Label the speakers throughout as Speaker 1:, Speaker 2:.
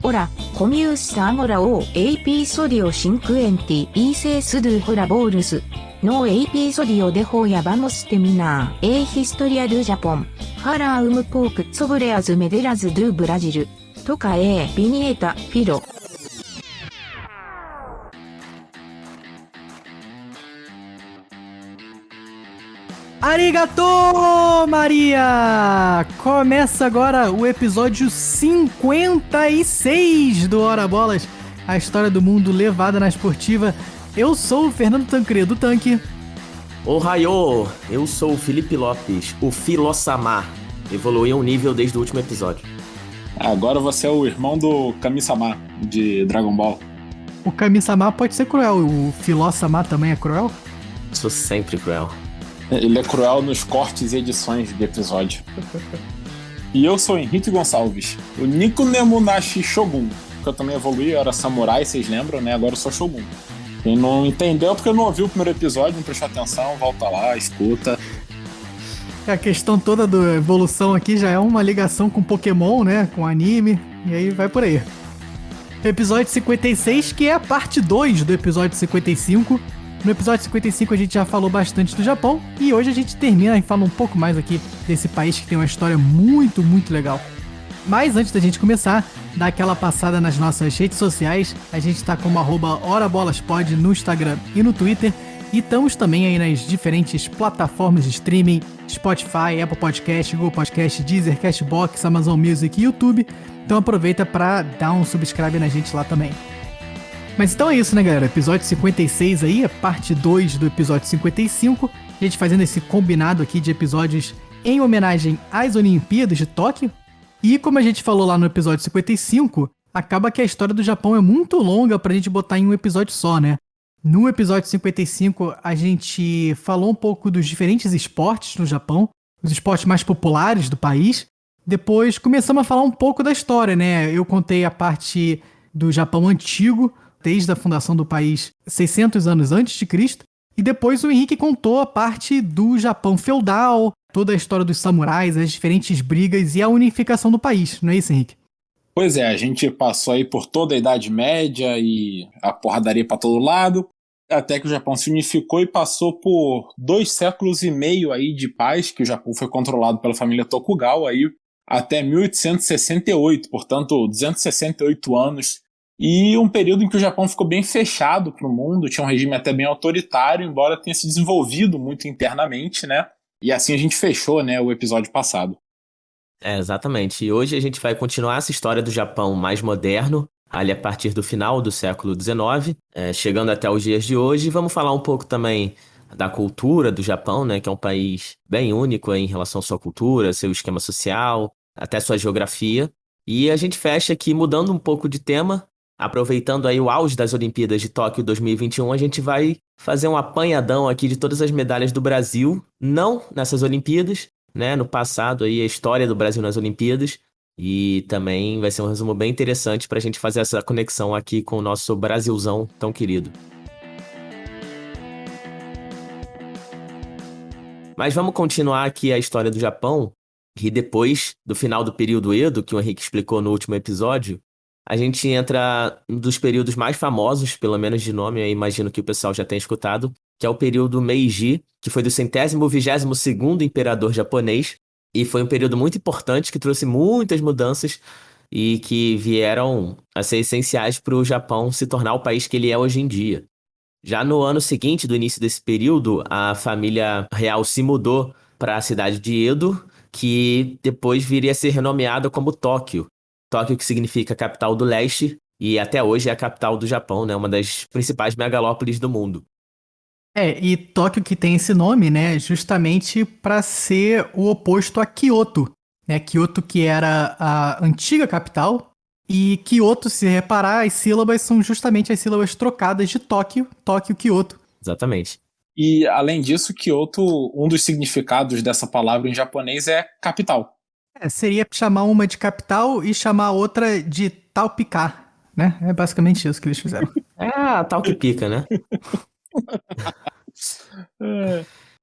Speaker 1: Ora, comiussa agora o episodio 50 e se do Horabours. No episodio de hoy vamos terminar historia do Japón. Para pouco sobre as medeiras do Brasil. Toca vinheta, filo.
Speaker 2: Arigato, Maria! Começa agora o episódio 56 do Hora Bolas, a história do mundo levada na esportiva. Eu sou o Fernando Tancredo, Tanque.
Speaker 3: Ohayô, eu sou o Felipe Lopes, o Filosama. Evoluiu um nível desde o último episódio.
Speaker 4: Agora você é o irmão do Kami-sama, de Dragon Ball.
Speaker 2: O Kami-sama pode ser cruel, o Filó-sama também é cruel?
Speaker 3: Sou sempre cruel.
Speaker 4: Ele é cruel nos cortes e edições de episódio. E eu sou Henrique Gonçalves, o Nico Nemunashi Shogun, que eu também evoluí, eu era samurai, vocês lembram, né? Agora eu sou Shogun. Quem não entendeu porque não ouviu o primeiro episódio, não prestou atenção, volta lá, escuta.
Speaker 2: A questão toda da evolução aqui já é uma ligação com Pokémon, né? Com anime, e aí vai por aí. Episódio 56, que é a parte 2 do episódio 55. No episódio 55 a gente já falou bastante do Japão e hoje a gente termina e fala um pouco mais aqui desse país que tem uma história muito, muito legal. Mas antes da gente começar, dá aquela passada nas nossas redes sociais. A gente tá como @horabolaspod no Instagram e no Twitter. E estamos também aí nas diferentes plataformas de streaming, Spotify, Apple Podcast, Google Podcast, Deezer, Cashbox, Amazon Music e YouTube. Então aproveita para dar um subscribe na gente lá também. Mas então é isso, né, galera? Episódio 56 aí, a parte 2 do episódio 55. A gente fazendo esse combinado aqui de episódios em homenagem às Olimpíadas de Tóquio. E como a gente falou lá no episódio 55, acaba que a história do Japão é muito longa pra gente botar em um episódio só, né? No episódio 55, a gente falou um pouco dos diferentes esportes no Japão, os esportes mais populares do país. Depois começamos a falar um pouco da história, né? Eu contei a parte do Japão antigo, desde a fundação do país 600 anos antes de Cristo, e depois o Henrique contou a parte do Japão feudal, toda a história dos samurais, as diferentes brigas e a unificação do país, não é isso, Henrique?
Speaker 4: Pois é, a gente passou aí por toda a Idade Média e a porradaria pra todo lado, até que o Japão se unificou e passou por 2 séculos e meio aí de paz, que o Japão foi controlado pela família Tokugawa aí até 1868, portanto 268 anos. E um período em que o Japão ficou bem fechado para o mundo, tinha um regime até bem autoritário, embora tenha se desenvolvido muito internamente, né? E assim a gente fechou, né, o episódio passado.
Speaker 3: Exatamente. E hoje a gente vai continuar essa história do Japão mais moderno, ali a partir do final do século XIX, chegando até os dias de hoje. E vamos falar um pouco também da cultura do Japão, né? Que é um país bem único em relação à sua cultura, seu esquema social, até sua geografia. E a gente fecha aqui mudando um pouco de tema. Aproveitando aí o auge das Olimpíadas de Tóquio 2021, a gente vai fazer um apanhadão aqui de todas as medalhas do Brasil, não nessas Olimpíadas, né? No passado aí, a história do Brasil nas Olimpíadas. E também vai ser um resumo bem interessante para a gente fazer essa conexão aqui com o nosso Brasilzão tão querido. Mas vamos continuar aqui a história do Japão, e depois do final do período Edo, que o Henrique explicou no último episódio, a gente entra um dos períodos mais famosos, pelo menos de nome, eu imagino que o pessoal já tenha escutado, que é o período Meiji, que foi do 122º imperador japonês, e foi um período muito importante que trouxe muitas mudanças e que vieram a ser essenciais para o Japão se tornar o país que ele é hoje em dia. Já no ano seguinte do início desse período, a família real se mudou para a cidade de Edo, que depois viria a ser renomeada como Tóquio. Tóquio, que significa capital do leste, e até hoje é a capital do Japão, né? Uma das principais megalópolis do mundo.
Speaker 2: E Tóquio que tem esse nome, né, justamente para ser o oposto a Kyoto, né? Kyoto que era a antiga capital, e Kyoto, se reparar, as sílabas são justamente as sílabas trocadas de Tóquio, Tóquio, Kyoto.
Speaker 3: Exatamente.
Speaker 4: E além disso, Kyoto, um dos significados dessa palavra em japonês é capital.
Speaker 2: Seria chamar uma de capital e chamar a outra de Talpicá, né? É basicamente isso que eles fizeram.
Speaker 3: É a tal que pica, né?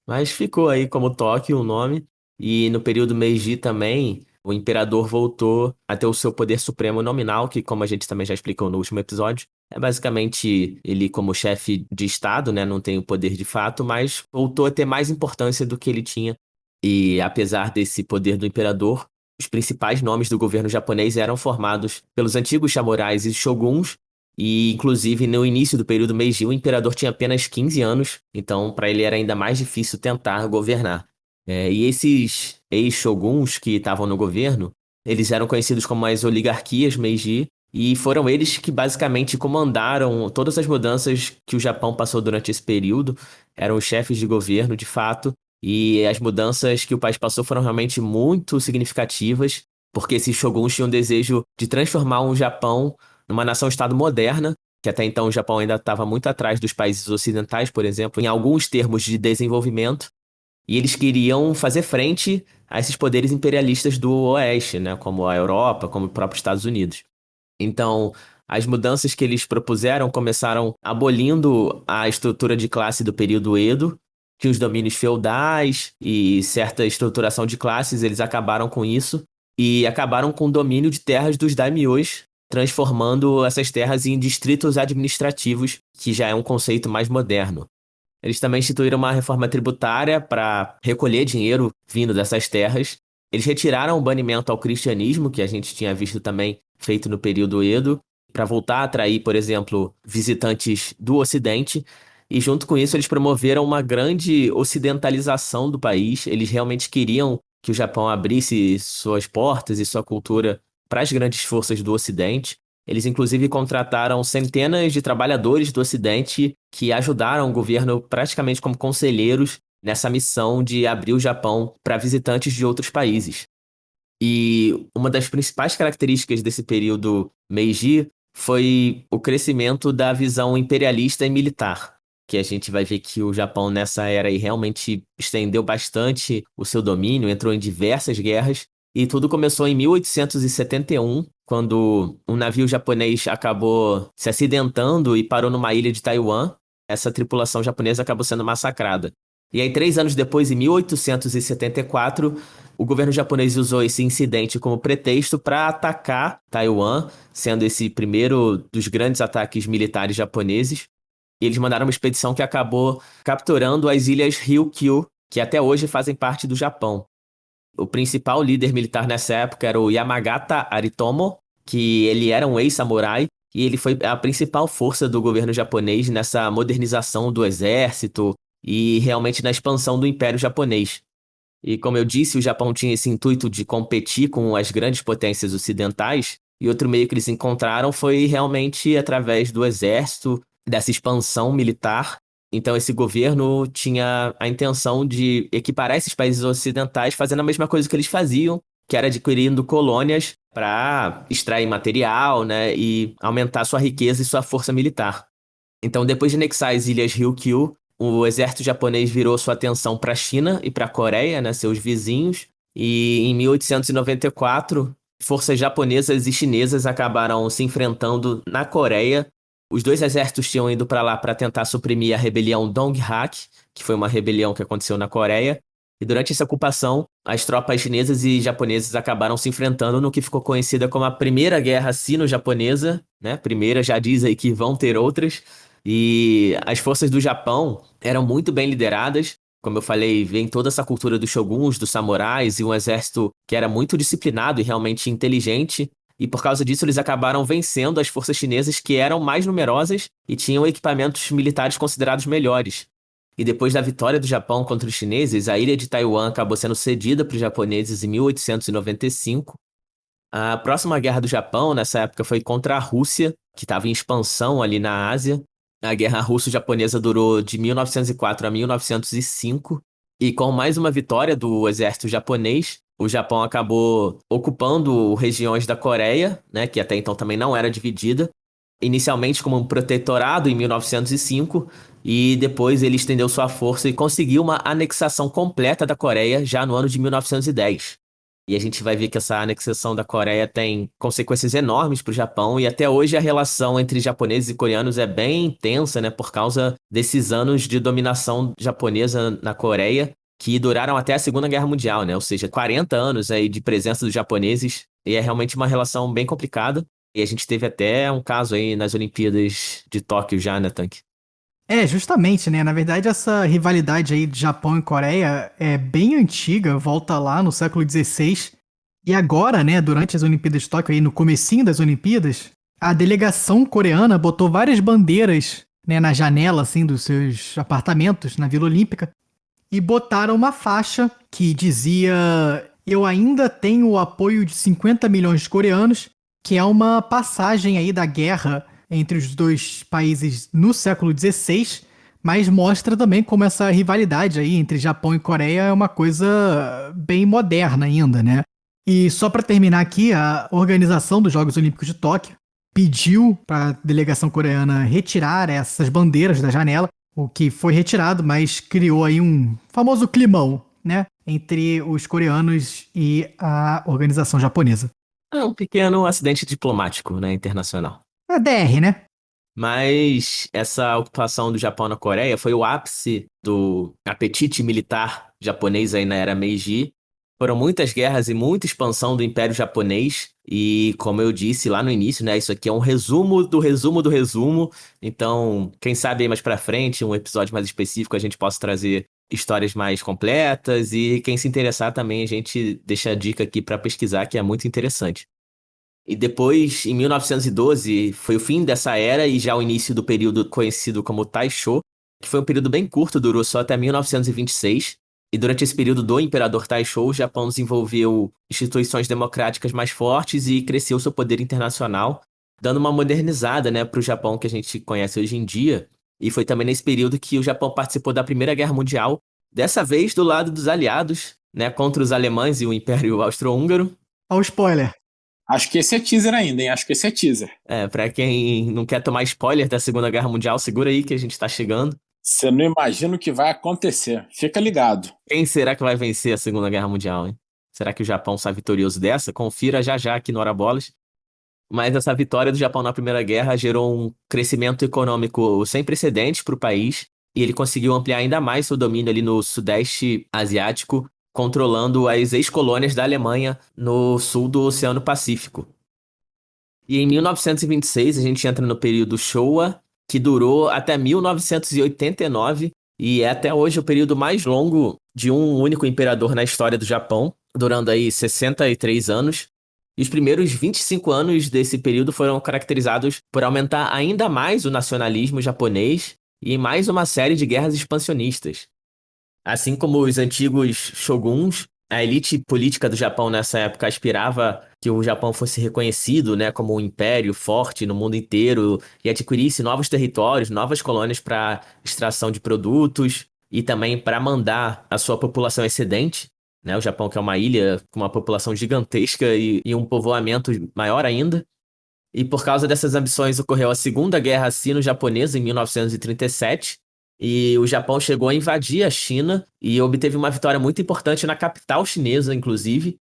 Speaker 3: Mas ficou aí como Tóquio o nome. E no período Meiji também, o imperador voltou a ter o seu poder supremo nominal, que, como a gente também já explicou no último episódio, é basicamente ele como chefe de Estado, né? Não tem o poder de fato, mas voltou a ter mais importância do que ele tinha. E apesar desse poder do imperador, os principais nomes do governo japonês eram formados pelos antigos samurais e shoguns, e inclusive no início do período Meiji, o imperador tinha apenas 15 anos, então para ele era ainda mais difícil tentar governar. E esses ex-shoguns que estavam no governo, eles eram conhecidos como as oligarquias Meiji, e foram eles que basicamente comandaram todas as mudanças que o Japão passou durante esse período, eram os chefes de governo, de fato, e as mudanças que o país passou foram realmente muito significativas, porque esses shoguns tinham o desejo de transformar o Japão numa nação-estado moderna, que até então o Japão ainda estava muito atrás dos países ocidentais, por exemplo, em alguns termos de desenvolvimento, e eles queriam fazer frente a esses poderes imperialistas do Oeste, né, como a Europa, como os próprios Estados Unidos. Então, as mudanças que eles propuseram começaram abolindo a estrutura de classe do período Edo, que os domínios feudais e certa estruturação de classes, eles acabaram com isso e acabaram com o domínio de terras dos daimyos, transformando essas terras em distritos administrativos, que já é um conceito mais moderno. Eles também instituíram uma reforma tributária para recolher dinheiro vindo dessas terras. Eles retiraram o banimento ao cristianismo, que a gente tinha visto também feito no período Edo, para voltar a atrair, por exemplo, visitantes do Ocidente. E junto com isso, eles promoveram uma grande ocidentalização do país. Eles realmente queriam que o Japão abrisse suas portas e sua cultura para as grandes forças do Ocidente. Eles, inclusive, contrataram centenas de trabalhadores do Ocidente que ajudaram o governo praticamente como conselheiros nessa missão de abrir o Japão para visitantes de outros países. E uma das principais características desse período Meiji foi o crescimento da visão imperialista e militar, que a gente vai ver que o Japão nessa era aí realmente estendeu bastante o seu domínio, entrou em diversas guerras, e tudo começou em 1871, quando um navio japonês acabou se acidentando e parou numa ilha de Taiwan. Essa tripulação japonesa acabou sendo massacrada. E aí, 3 anos depois, em 1874, o governo japonês usou esse incidente como pretexto para atacar Taiwan, sendo esse primeiro dos grandes ataques militares japoneses. E eles mandaram uma expedição que acabou capturando as ilhas Ryukyu, que até hoje fazem parte do Japão. O principal líder militar nessa época era o Yamagata Aritomo, que ele era um ex-samurai, e ele foi a principal força do governo japonês nessa modernização do exército e realmente na expansão do Império Japonês. E como eu disse, o Japão tinha esse intuito de competir com as grandes potências ocidentais, e outro meio que eles encontraram foi realmente através do exército, dessa expansão militar. Então esse governo tinha a intenção de equiparar esses países ocidentais fazendo a mesma coisa que eles faziam, que era adquirindo colônias para extrair material, né, e aumentar sua riqueza e sua força militar. Então, depois de anexar as ilhas Ryukyu, o exército japonês virou sua atenção para a China e para a Coreia, né, seus vizinhos, e em 1894, forças japonesas e chinesas acabaram se enfrentando na Coreia. Os dois exércitos tinham ido para lá para tentar suprimir a rebelião Donghak, que foi uma rebelião que aconteceu na Coreia. E durante essa ocupação, as tropas chinesas e japonesas acabaram se enfrentando no que ficou conhecida como a Primeira Guerra Sino-Japonesa, né? Primeira já diz aí que vão ter outras. E as forças do Japão eram muito bem lideradas. Como eu falei, vem toda essa cultura dos shoguns, dos samurais e um exército que era muito disciplinado e realmente inteligente. E por causa disso, eles acabaram vencendo as forças chinesas que eram mais numerosas e tinham equipamentos militares considerados melhores. E depois da vitória do Japão contra os chineses, a ilha de Taiwan acabou sendo cedida para os japoneses em 1895. A próxima guerra do Japão, nessa época, foi contra a Rússia, que estava em expansão ali na Ásia. A guerra russo-japonesa durou de 1904 a 1905. E com mais uma vitória do exército japonês, o Japão acabou ocupando regiões da Coreia, né, que até então também não era dividida, inicialmente como um protetorado em 1905, e depois ele estendeu sua força e conseguiu uma anexação completa da Coreia já no ano de 1910. E a gente vai ver que essa anexação da Coreia tem consequências enormes para o Japão, e até hoje a relação entre japoneses e coreanos é bem intensa, né, por causa desses anos de dominação japonesa na Coreia. que duraram até a Segunda Guerra Mundial, né? Ou seja, 40 anos aí de presença dos japoneses, e é realmente uma relação bem complicada. E a gente teve até um caso aí nas Olimpíadas de Tóquio já, né, Tanque?
Speaker 2: Justamente, né? Na verdade, essa rivalidade aí de Japão e Coreia é bem antiga, volta lá no século XVI. E agora, né, durante as Olimpíadas de Tóquio, aí no comecinho das Olimpíadas, a delegação coreana botou várias bandeiras, né, na janela, assim, dos seus apartamentos na Vila Olímpica e botaram uma faixa que dizia: "Eu ainda tenho o apoio de 50 milhões de coreanos", que é uma passagem aí da guerra entre os dois países no século XVI, mas mostra também como essa rivalidade aí entre Japão e Coreia é uma coisa bem moderna ainda, né? E só para terminar aqui, a organização dos Jogos Olímpicos de Tóquio pediu para a delegação coreana retirar essas bandeiras da janela, o que foi retirado, mas criou aí um famoso climão, né, entre os coreanos e a organização japonesa.
Speaker 3: É um pequeno acidente diplomático, né, internacional.
Speaker 2: É DR, né?
Speaker 3: Mas essa ocupação do Japão na Coreia foi o ápice do apetite militar japonês aí na era Meiji. Foram muitas guerras e muita expansão do Império Japonês. E, como eu disse lá no início, né, isso aqui é um resumo do resumo do resumo. Então, quem sabe aí mais pra frente, um episódio mais específico, a gente possa trazer histórias mais completas. E quem se interessar também, a gente deixa a dica aqui pra pesquisar, que é muito interessante. E depois, em 1912, foi o fim dessa era e já o início do período conhecido como Taisho, que foi um período bem curto, durou só até 1926. E durante esse período do Imperador Taisho, o Japão desenvolveu instituições democráticas mais fortes e cresceu seu poder internacional, dando uma modernizada, né, para o Japão que a gente conhece hoje em dia. E foi também nesse período que o Japão participou da Primeira Guerra Mundial, dessa vez do lado dos aliados, né, contra os alemães e o Império Austro-Húngaro.
Speaker 2: Olha o spoiler.
Speaker 4: Acho que esse é teaser ainda, hein? Acho que esse é teaser.
Speaker 3: Pra quem não quer tomar spoiler da Segunda Guerra Mundial, segura aí que a gente tá chegando.
Speaker 4: Você não imagina o que vai acontecer. Fica ligado.
Speaker 3: Quem será que vai vencer a Segunda Guerra Mundial, hein? Será que o Japão sai vitorioso dessa? Confira já já aqui no Hora Bolas. Mas essa vitória do Japão na Primeira Guerra gerou um crescimento econômico sem precedentes para o país, e ele conseguiu ampliar ainda mais seu domínio ali no Sudeste Asiático, controlando as ex-colônias da Alemanha no sul do Oceano Pacífico. E em 1926 a gente entra no período Showa, que durou até 1989, e é até hoje o período mais longo de um único imperador na história do Japão, durando aí 63 anos. E os primeiros 25 anos desse período foram caracterizados por aumentar ainda mais o nacionalismo japonês e mais uma série de guerras expansionistas. Assim como os antigos shoguns, a elite política do Japão nessa época aspirava que o Japão fosse reconhecido, né, como um império forte no mundo inteiro e adquirisse novos territórios, novas colônias para extração de produtos e também para mandar a sua população excedente, né, o Japão que é uma ilha com uma população gigantesca e um povoamento maior ainda. E por causa dessas ambições ocorreu a Segunda Guerra Sino-Japonesa em 1937, e o Japão chegou a invadir a China e obteve uma vitória muito importante na capital chinesa, inclusive.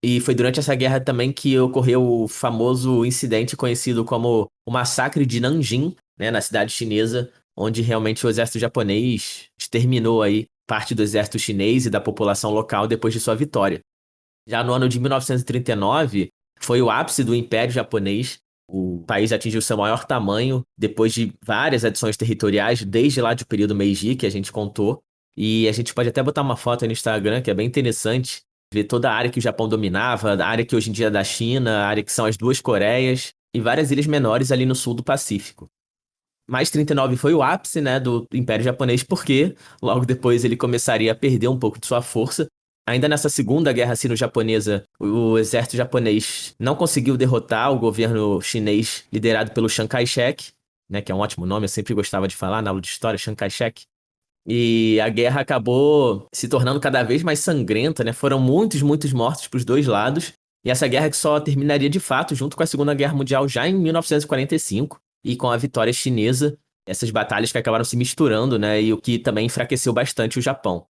Speaker 3: E foi durante essa guerra também que ocorreu o famoso incidente conhecido como o Massacre de Nanjing, né, na cidade chinesa, onde realmente o exército japonês exterminou aí parte do exército chinês e da população local depois de sua vitória. Já no ano de 1939, foi o ápice do Império Japonês. O país atingiu seu maior tamanho depois de várias adições territoriais, desde lá do período Meiji, que a gente contou. E a gente pode até botar uma foto aí no Instagram, que é bem interessante, ver toda a área que o Japão dominava, a área que hoje em dia é da China, a área que são as duas Coreias, e várias ilhas menores ali no sul do Pacífico. Mas 39 foi o ápice, né, do Império Japonês, porque logo depois ele começaria a perder um pouco de sua força. Ainda nessa Segunda Guerra Sino-Japonesa, o exército japonês não conseguiu derrotar o governo chinês liderado pelo Chiang Kai-shek, né, que é um ótimo nome, eu sempre gostava de falar na aula de história, Chiang Kai-shek. E a guerra acabou se tornando cada vez mais sangrenta, né? Foram muitos mortos para os dois lados. E essa guerra que só terminaria de fato junto com a Segunda Guerra Mundial já em 1945, e com a vitória chinesa, essas batalhas que acabaram se misturando, né? E o que também enfraqueceu bastante o Japão.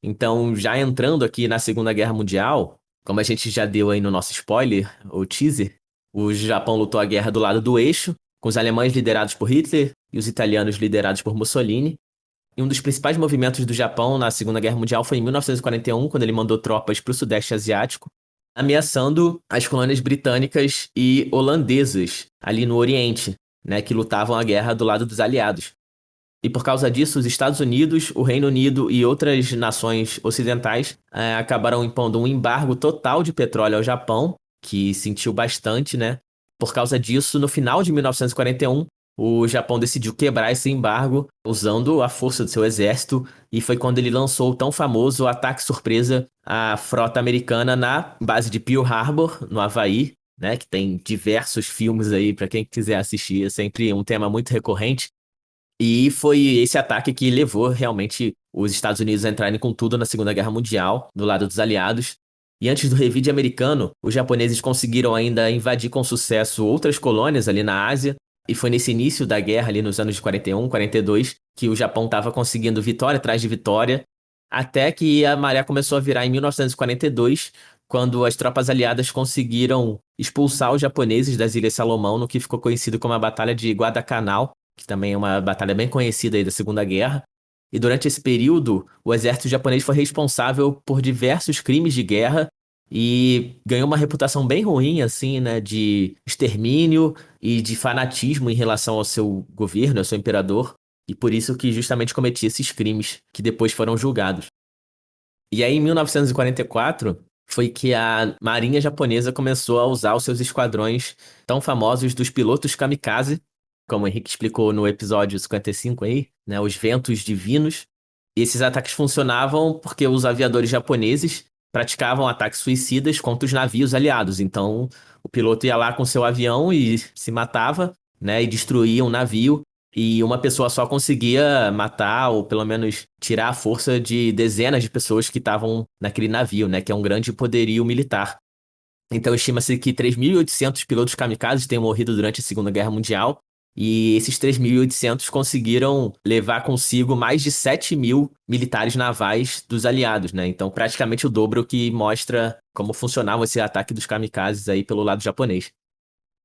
Speaker 3: Então, já entrando aqui na Segunda Guerra Mundial, como a gente já deu aí no nosso spoiler, o teaser, o Japão lutou a guerra do lado do eixo, com os alemães liderados por Hitler e os italianos liderados por Mussolini. E um dos principais movimentos do Japão na Segunda Guerra Mundial foi em 1941, quando ele mandou tropas para o Sudeste Asiático, ameaçando as colônias britânicas e holandesas ali no Oriente, né, que lutavam a guerra do lado dos aliados. E por causa disso, os Estados Unidos, o Reino Unido e outras nações ocidentais acabaram impondo um embargo total de petróleo ao Japão, que sentiu bastante, né? Por causa disso, no final de 1941, o Japão decidiu quebrar esse embargo usando a força do seu exército, e foi quando ele lançou o tão famoso ataque surpresa à frota americana na base de Pearl Harbor, no Havaí, né? Que tem diversos filmes aí para quem quiser assistir, é sempre um tema muito recorrente. E foi esse ataque que levou realmente os Estados Unidos a entrarem com tudo na Segunda Guerra Mundial, do lado dos aliados. E antes do revide americano, os japoneses conseguiram ainda invadir com sucesso outras colônias ali na Ásia. E foi nesse início da guerra, ali nos anos de 41, 42, que o Japão estava conseguindo vitória atrás de vitória, até que a maré começou a virar em 1942, quando as tropas aliadas conseguiram expulsar os japoneses das Ilhas Salomão, no que ficou conhecido como a Batalha de Guadalcanal, que também é uma batalha bem conhecida aí da Segunda Guerra. E durante esse período, o exército japonês foi responsável por diversos crimes de guerra e ganhou uma reputação bem ruim, assim, né, de extermínio e de fanatismo em relação ao seu governo, ao seu imperador, e por isso que justamente cometia esses crimes que depois foram julgados. E aí, em 1944, foi que a marinha japonesa começou a usar os seus esquadrões tão famosos dos pilotos kamikaze, como o Henrique explicou no episódio 55 aí, né, os ventos divinos. E esses ataques funcionavam porque os aviadores japoneses praticavam ataques suicidas contra os navios aliados. Então, o piloto ia lá com seu avião e se matava, né, e destruía um navio. E uma pessoa só conseguia matar ou pelo menos tirar a força de dezenas de pessoas que estavam naquele navio, né, que é um grande poderio militar. Então, estima-se que 3.800 pilotos kamikazes tenham morrido durante a Segunda Guerra Mundial. E esses 3.800 conseguiram levar consigo mais de 7.000 militares navais dos aliados, né? Então, praticamente o dobro, que mostra como funcionava esse ataque dos kamikazes aí pelo lado japonês.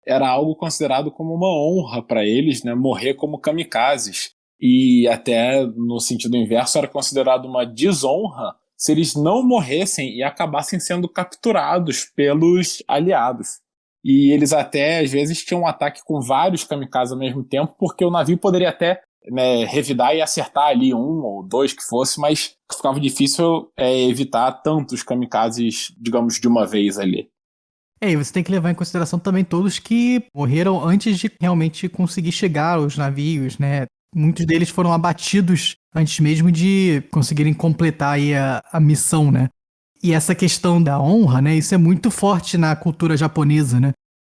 Speaker 4: Era algo considerado como uma honra para eles, né, morrer como kamikazes. E até no sentido inverso, era considerado uma desonra se eles não morressem e acabassem sendo capturados pelos aliados. E eles até, às vezes, tinham um ataque com vários kamikazes ao mesmo tempo, porque o navio poderia até, né, revidar e acertar ali um ou dois que fosse, mas ficava difícil evitar tantos kamikazes, digamos, de uma vez ali.
Speaker 2: E você tem que levar em consideração também todos que morreram antes de realmente conseguir chegar aos navios, né? Muitos deles foram abatidos antes mesmo de conseguirem completar aí a missão, né? E essa questão da honra, né? Isso é muito forte na cultura japonesa, né?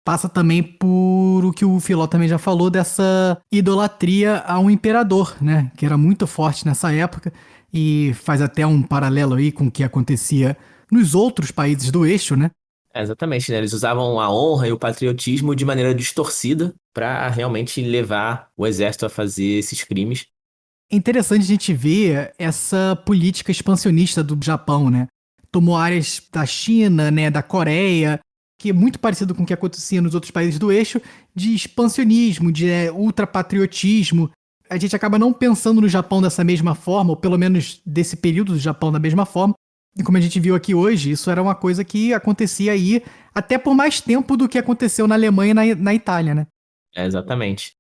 Speaker 2: Passa também por o que o Filó também já falou, dessa idolatria a um imperador, né? Que era muito forte nessa época e faz até um paralelo aí com o que acontecia nos outros países do eixo, né?
Speaker 3: Exatamente, né? Eles usavam a honra e o patriotismo de maneira distorcida para realmente levar o exército a fazer esses crimes.
Speaker 2: É interessante a gente ver essa política expansionista do Japão, né? Tomou áreas da China, né, da Coreia, que é muito parecido com o que acontecia nos outros países do eixo, de expansionismo, de ultrapatriotismo. A gente acaba não pensando no Japão dessa mesma forma, ou pelo menos desse período do Japão da mesma forma. E como a gente viu aqui hoje, isso era uma coisa que acontecia aí até por mais tempo do que aconteceu na Alemanha e na Itália, né?
Speaker 3: Exatamente.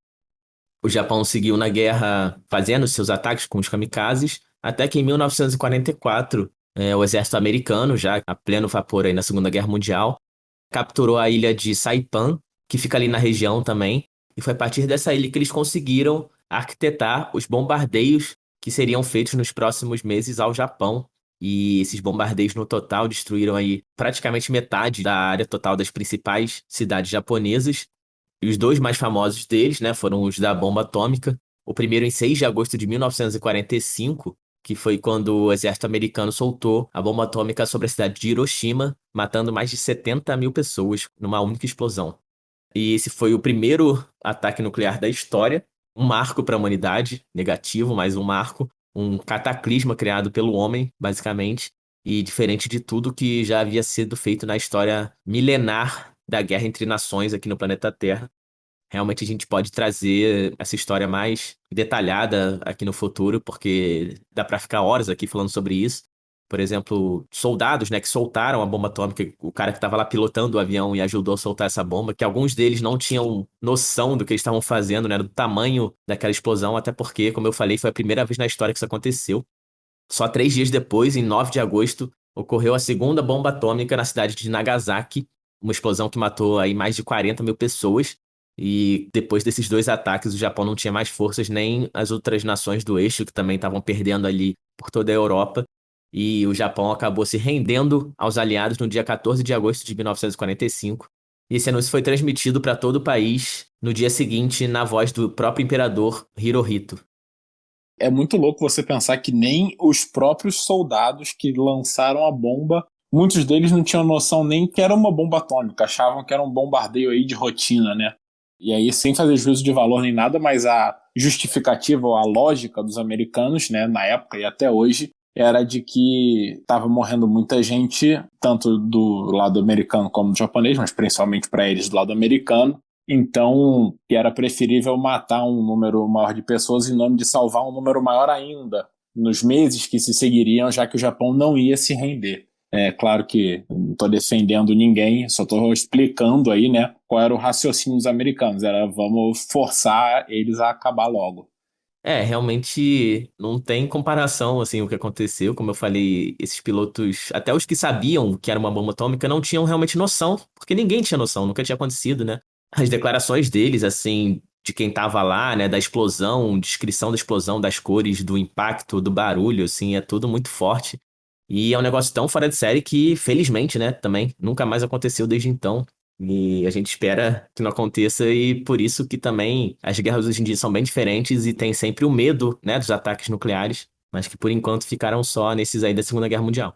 Speaker 3: O Japão seguiu na guerra fazendo seus ataques com os kamikazes, até que em 1944, o exército americano, já a pleno vapor aí na Segunda Guerra Mundial, capturou a ilha de Saipan, que fica ali na região também, e foi a partir dessa ilha que eles conseguiram arquitetar os bombardeios que seriam feitos nos próximos meses ao Japão. E esses bombardeios no total destruíram aí praticamente metade da área total das principais cidades japonesas. E os dois mais famosos deles, né, foram os da bomba atômica. O primeiro em 6 de agosto de 1945, que foi quando o exército americano soltou a bomba atômica sobre a cidade de Hiroshima, matando mais de 70.000 pessoas numa única explosão. E esse foi o primeiro ataque nuclear da história, um marco para a humanidade, negativo, mas um marco, um cataclisma criado pelo homem, basicamente, e diferente de tudo que já havia sido feito na história milenar da guerra entre nações aqui no planeta Terra. Realmente a gente pode trazer essa história mais detalhada aqui no futuro, porque dá para ficar horas aqui falando sobre isso. Por exemplo, soldados, né, que soltaram a bomba atômica, o cara que estava lá pilotando o avião e ajudou a soltar essa bomba, que alguns deles não tinham noção do que eles estavam fazendo, né, do tamanho daquela explosão, até porque, como eu falei, foi a primeira vez na história que isso aconteceu. Só 3 dias depois, em 9 de agosto, ocorreu a segunda bomba atômica na cidade de Nagasaki, uma explosão que matou aí mais de 40 mil pessoas. E depois desses 2 ataques, o Japão não tinha mais forças, nem as outras nações do eixo, que também estavam perdendo ali por toda a Europa. E o Japão acabou se rendendo aos aliados no dia 14 de agosto de 1945. E esse anúncio foi transmitido para todo o país no dia seguinte, na voz do próprio imperador Hirohito.
Speaker 4: É muito louco você pensar que nem os próprios soldados que lançaram a bomba, muitos deles não tinham noção nem que era uma bomba atômica, achavam que era um bombardeio aí de rotina, né? E aí, sem fazer juízo de valor nem nada, mas a justificativa ou a lógica dos americanos, né, na época e até hoje, era de que estava morrendo muita gente, tanto do lado americano como do japonês, mas principalmente para eles do lado americano. Então, que era preferível matar um número maior de pessoas em nome de salvar um número maior ainda, nos meses que se seguiriam, já que o Japão não ia se render. É claro que não estou defendendo ninguém, só estou explicando aí, né, qual era o raciocínio dos americanos. Era vamos forçar eles a acabar logo.
Speaker 3: Realmente não tem comparação, assim, o que aconteceu. Como eu falei, esses pilotos, até os que sabiam que era uma bomba atômica, não tinham realmente noção, porque ninguém tinha noção, nunca tinha acontecido, né? As declarações deles, assim, de quem tava lá, né, da explosão, descrição da explosão, das cores, do impacto, do barulho, assim, é tudo muito forte. E é um negócio tão fora de série que, felizmente, né, também nunca mais aconteceu desde então. E a gente espera que não aconteça, e por isso que também as guerras hoje em dia são bem diferentes e tem sempre o medo, né, dos ataques nucleares, mas que por enquanto ficaram só nesses aí da Segunda Guerra Mundial.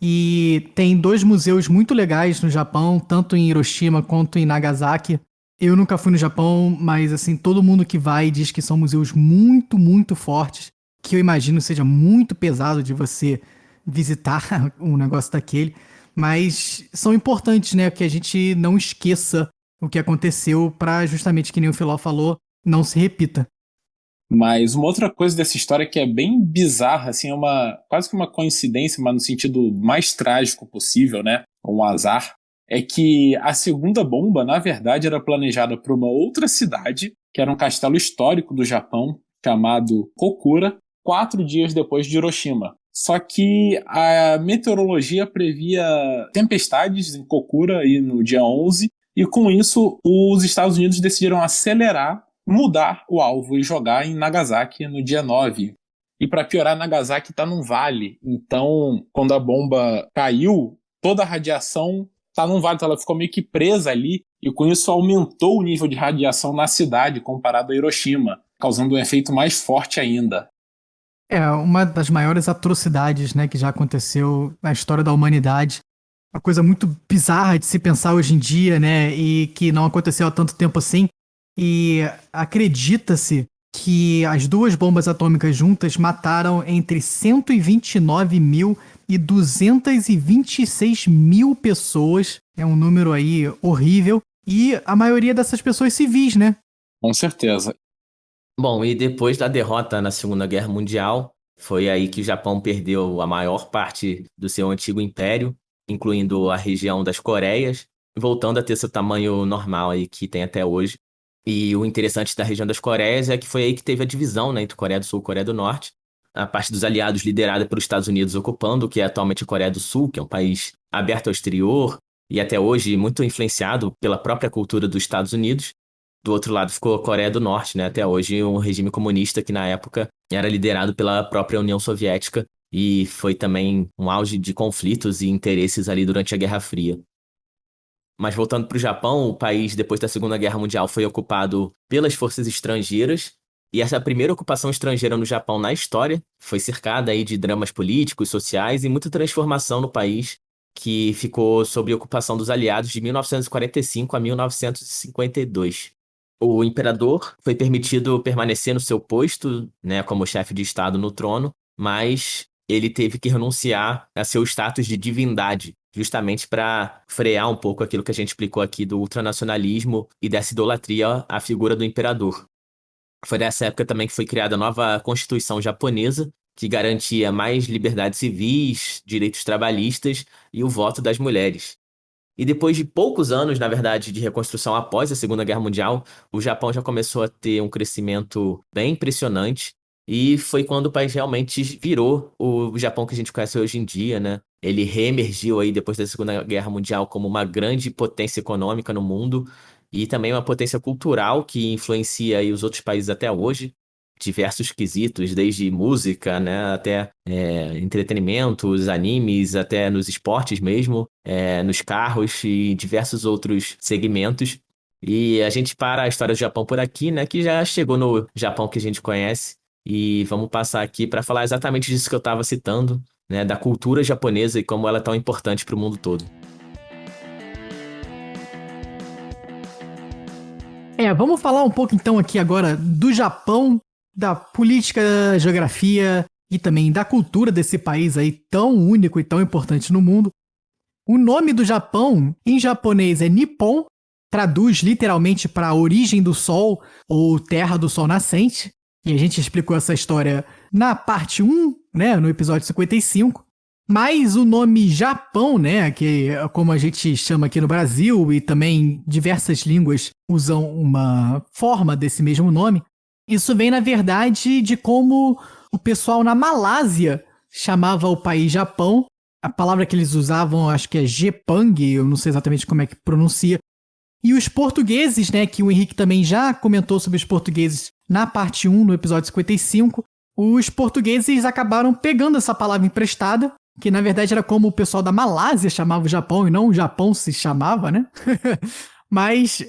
Speaker 2: E tem 2 museus muito legais no Japão, tanto em Hiroshima quanto em Nagasaki. Eu nunca fui no Japão, mas assim, todo mundo que vai diz que são museus muito, muito fortes, que eu imagino seja muito pesado de você visitar um negócio daquele, mas são importantes, né, que a gente não esqueça o que aconteceu para justamente, que nem o Filó falou, não se repita.
Speaker 4: Mas uma outra coisa dessa história que é bem bizarra, assim, é quase que uma coincidência, mas no sentido mais trágico possível, né? Um azar, é que a segunda bomba, na verdade, era planejada para uma outra cidade, que era um castelo histórico do Japão, chamado Kokura, 4 dias depois de Hiroshima. Só que a meteorologia previa tempestades em Kokura aí no dia 11, e com isso os Estados Unidos decidiram acelerar, mudar o alvo e jogar em Nagasaki no dia 9. E para piorar, Nagasaki está num vale. Então, quando a bomba caiu, toda a radiação está num vale. Então ela ficou meio que presa ali. E com isso aumentou o nível de radiação na cidade comparado a Hiroshima, causando um efeito mais forte ainda.
Speaker 2: É uma das maiores atrocidades, né, que já aconteceu na história da humanidade. Uma coisa muito bizarra de se pensar hoje em dia, né, e que não aconteceu há tanto tempo assim. E acredita-se que as 2 bombas atômicas juntas mataram entre 129 mil e 226 mil pessoas. É um número aí horrível. E a maioria dessas pessoas civis, né?
Speaker 4: Com certeza.
Speaker 3: Bom, e depois da derrota na Segunda Guerra Mundial, foi aí que o Japão perdeu a maior parte do seu antigo império, incluindo a região das Coreias, voltando a ter seu tamanho normal aí que tem até hoje. E o interessante da região das Coreias é que foi aí que teve a divisão, né, entre Coreia do Sul e Coreia do Norte. A parte dos aliados liderada pelos Estados Unidos ocupando o que é atualmente a Coreia do Sul, que é um país aberto ao exterior e até hoje muito influenciado pela própria cultura dos Estados Unidos. Do outro lado ficou a Coreia do Norte, né, até hoje um regime comunista que na época era liderado pela própria União Soviética e foi também um auge de conflitos e interesses ali durante a Guerra Fria. Mas voltando para o Japão, o país, depois da Segunda Guerra Mundial, foi ocupado pelas forças estrangeiras. E essa primeira ocupação estrangeira no Japão na história foi cercada aí de dramas políticos, sociais e muita transformação no país, que ficou sob ocupação dos aliados de 1945 a 1952. O imperador foi permitido permanecer no seu posto, né, como chefe de Estado no trono, mas ele teve que renunciar a seu status de divindade, justamente para frear um pouco aquilo que a gente explicou aqui do ultranacionalismo e dessa idolatria à figura do imperador. Foi nessa época também que foi criada a nova Constituição japonesa, que garantia mais liberdades civis, direitos trabalhistas e o voto das mulheres. E depois de poucos anos, na verdade, de reconstrução após a Segunda Guerra Mundial, o Japão já começou a ter um crescimento bem impressionante. E foi quando o país realmente virou o Japão que a gente conhece hoje em dia, né? Ele reemergiu aí depois da Segunda Guerra Mundial como uma grande potência econômica no mundo e também uma potência cultural que influencia aí os outros países até hoje. Diversos quesitos, desde música, né, até entretenimentos, animes, até nos esportes mesmo, nos carros e diversos outros segmentos. E a gente para a história do Japão por aqui, né, que já chegou no Japão que a gente conhece. E vamos passar aqui para falar exatamente disso que eu estava citando, né, da cultura japonesa e como ela é tão importante para o mundo todo.
Speaker 2: Vamos falar um pouco então aqui agora do Japão, da política, da geografia e também da cultura desse país aí tão único e tão importante no mundo. O nome do Japão em japonês é Nippon, traduz literalmente para origem do sol ou terra do sol nascente. E a gente explicou essa história na parte 1, né, no episódio 55. Mas o nome Japão, né, que é como a gente chama aqui no Brasil e também diversas línguas usam uma forma desse mesmo nome, isso vem, na verdade, de como o pessoal na Malásia chamava o país Japão. A palavra que eles usavam, acho que é Jepang, eu não sei exatamente como é que pronuncia. E os portugueses, né, que o Henrique também já comentou sobre os portugueses na parte 1, no episódio 55, os portugueses acabaram pegando essa palavra emprestada, que na verdade era como o pessoal da Malásia chamava o Japão e não o Japão se chamava, né? Mas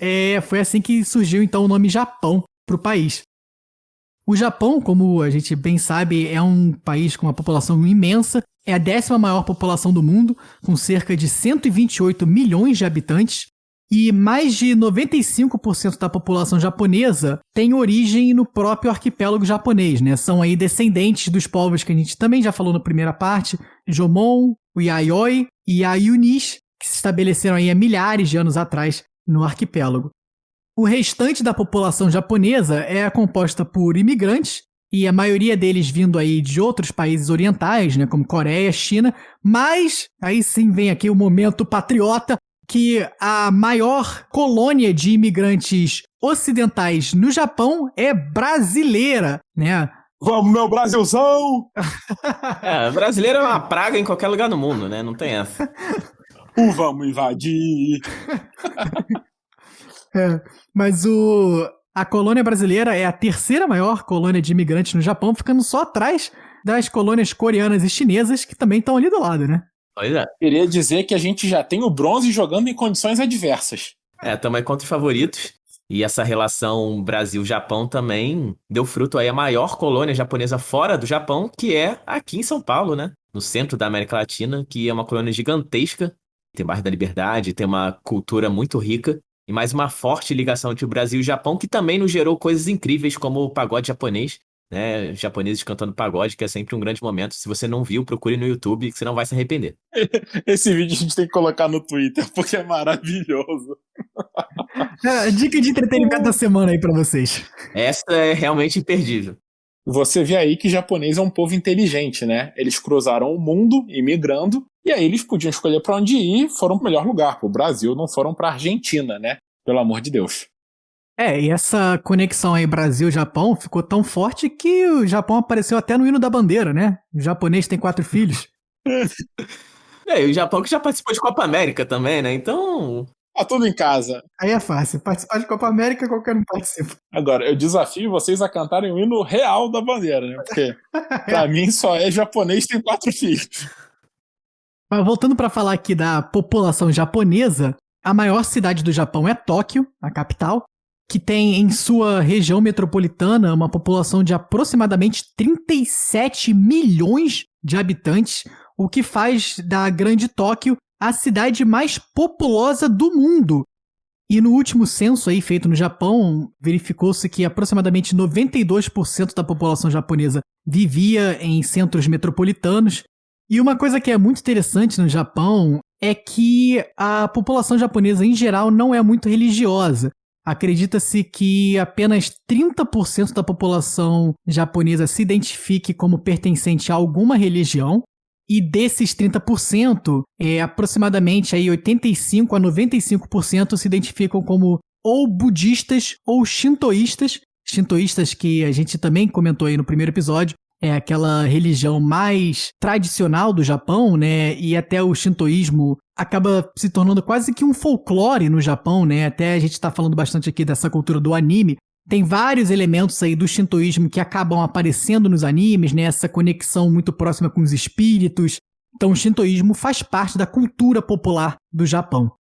Speaker 2: foi assim que surgiu então o nome Japão para o país. O Japão, como a gente bem sabe, é um país com uma população imensa, é a 10ª maior população do mundo, com cerca de 128 milhões de habitantes, e mais de 95% da população japonesa tem origem no próprio arquipélago japonês, né? São aí descendentes dos povos que a gente também já falou na primeira parte, Jomon, o Yayoi e a Yunis, que se estabeleceram aí há milhares de anos atrás no arquipélago. O restante da população japonesa é composta por imigrantes, e a maioria deles vindo aí de outros países orientais, né, como Coreia, China, mas aí sim vem aqui o momento patriota, que a maior colônia de imigrantes ocidentais no Japão é brasileira, né?
Speaker 4: Vamos, meu Brasilzão!
Speaker 3: Brasileiro é uma praga em qualquer lugar do mundo, né? Não tem essa.
Speaker 4: Vamos invadir!
Speaker 2: Mas a colônia brasileira é a 3ª maior colônia de imigrantes no Japão, ficando só atrás das colônias coreanas e chinesas, que também estão ali do lado, né?
Speaker 3: Pois é.
Speaker 4: Queria dizer que a gente já tem o bronze jogando em condições adversas.
Speaker 3: Estamos aí contra os favoritos. E essa relação Brasil-Japão também deu fruto aí a maior colônia japonesa fora do Japão, que é aqui em São Paulo, né? No centro da América Latina, que é uma colônia gigantesca. Tem bairro da Liberdade, tem uma cultura muito rica. E mais uma forte ligação entre o Brasil e o Japão, que também nos gerou coisas incríveis, como o pagode japonês, né? Japoneses cantando pagode, que é sempre um grande momento. Se você não viu, procure no YouTube, que você não vai se arrepender.
Speaker 4: Esse vídeo a gente tem que colocar no Twitter, porque é maravilhoso.
Speaker 2: Dica de entretenimento da semana aí pra vocês.
Speaker 3: Essa é realmente imperdível.
Speaker 4: Você vê aí que japonês é um povo inteligente, né? Eles cruzaram o mundo, imigrando, e aí eles podiam escolher pra onde ir, foram pro melhor lugar, pro Brasil, não foram pra Argentina, né? Pelo amor de Deus.
Speaker 2: E essa conexão aí Brasil-Japão ficou tão forte que o Japão apareceu até no hino da bandeira, né? O japonês tem 4 filhos.
Speaker 3: E o Japão que já participou de Copa América também, né? Então...
Speaker 4: Tá tudo em casa.
Speaker 2: Aí é fácil. Participar de Copa América, qualquer um participa.
Speaker 4: Agora, eu desafio vocês a cantarem o hino real da bandeira, né? Porque pra mim só é japonês tem 4 filhos.
Speaker 2: Mas voltando pra falar aqui da população japonesa, a maior cidade do Japão é Tóquio, a capital, que tem em sua região metropolitana uma população de aproximadamente 37 milhões de habitantes, o que faz da Grande Tóquio a cidade mais populosa do mundo. E no último censo aí feito no Japão, verificou-se que aproximadamente 92% da população japonesa vivia em centros metropolitanos. E uma coisa que é muito interessante no Japão é que a população japonesa em geral não é muito religiosa. Acredita-se que apenas 30% da população japonesa se identifique como pertencente a alguma religião, e desses 30%, aproximadamente aí 85 a 95% se identificam como ou budistas ou shintoístas. Shintoístas, que a gente também comentou aí no primeiro episódio, é aquela religião mais tradicional do Japão, né? E até o shintoísmo acaba se tornando quase que um folclore no Japão, né? Até a gente tá falando bastante aqui dessa cultura do anime. Tem vários elementos aí do shintoísmo que acabam aparecendo nos animes, né? Essa conexão muito próxima com os espíritos. Então o shintoísmo faz parte da cultura popular do Japão.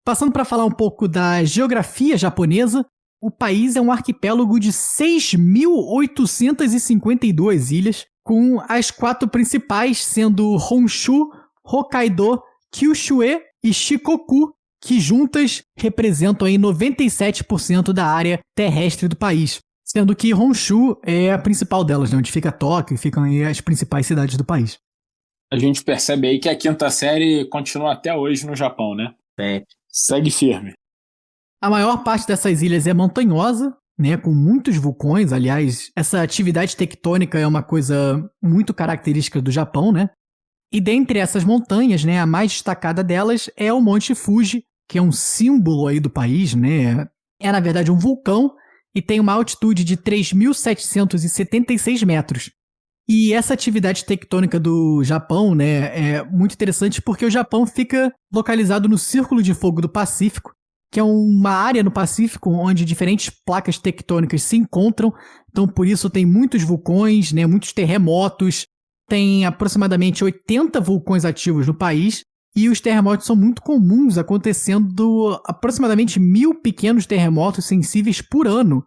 Speaker 2: Passando para falar um pouco da geografia japonesa, o país é um arquipélago de 6.852 ilhas, com as 4 principais sendo Honshu, Hokkaido, Kyushu e Shikoku, que juntas representam aí 97% da área terrestre do país, sendo que Honshu é a principal delas, né, onde fica Tóquio, ficam aí as principais cidades do país.
Speaker 4: A gente percebe aí que a 5ª série continua até hoje no Japão, né? Segue firme.
Speaker 2: A maior parte dessas ilhas é montanhosa, né, com muitos vulcões. Aliás, essa atividade tectônica é uma coisa muito característica do Japão, né? E dentre essas montanhas, né, a mais destacada delas é o Monte Fuji, que é um símbolo aí do país, né? É, na verdade, um vulcão e tem uma altitude de 3.776 metros. E essa atividade tectônica do Japão, né, é muito interessante porque o Japão fica localizado no Círculo de Fogo do Pacífico, que é uma área no Pacífico onde diferentes placas tectônicas se encontram. Então, por isso, tem muitos vulcões, né, muitos terremotos. Tem aproximadamente 80 vulcões ativos no país. E os terremotos são muito comuns, acontecendo aproximadamente 1.000 pequenos terremotos sensíveis por ano.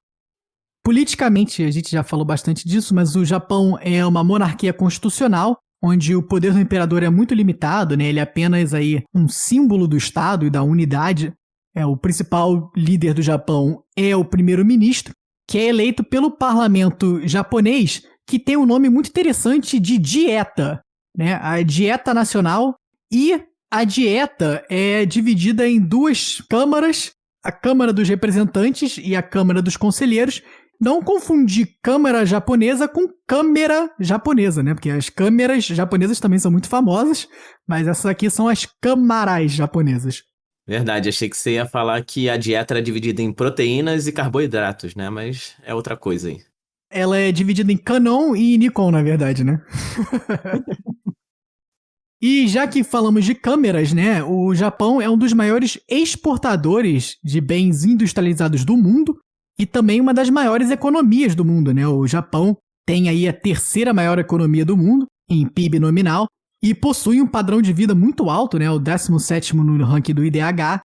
Speaker 2: Politicamente, a gente já falou bastante disso, mas o Japão é uma monarquia constitucional, onde o poder do imperador é muito limitado, né? Ele é apenas aí um símbolo do Estado e da unidade. O principal líder do Japão é o primeiro-ministro, que é eleito pelo parlamento japonês, que tem um nome muito interessante de dieta, né? A dieta nacional, e a dieta é dividida em 2 câmaras, a Câmara dos Representantes e a Câmara dos Conselheiros. Não confundir Câmara japonesa com Câmara japonesa, né? Porque as câmeras japonesas também são muito famosas, mas essas aqui são as câmaras japonesas.
Speaker 3: Verdade, achei que você ia falar que a dieta era dividida em proteínas e carboidratos, né? Mas é outra coisa aí.
Speaker 2: Ela é dividida em Canon e Nikon, na verdade, né? E já que falamos de câmeras, né? O Japão é um dos maiores exportadores de bens industrializados do mundo e também uma das maiores economias do mundo, né? O Japão tem aí a 3ª maior economia do mundo, em PIB nominal, e possui um padrão de vida muito alto, né? O 17º no ranking do IDH,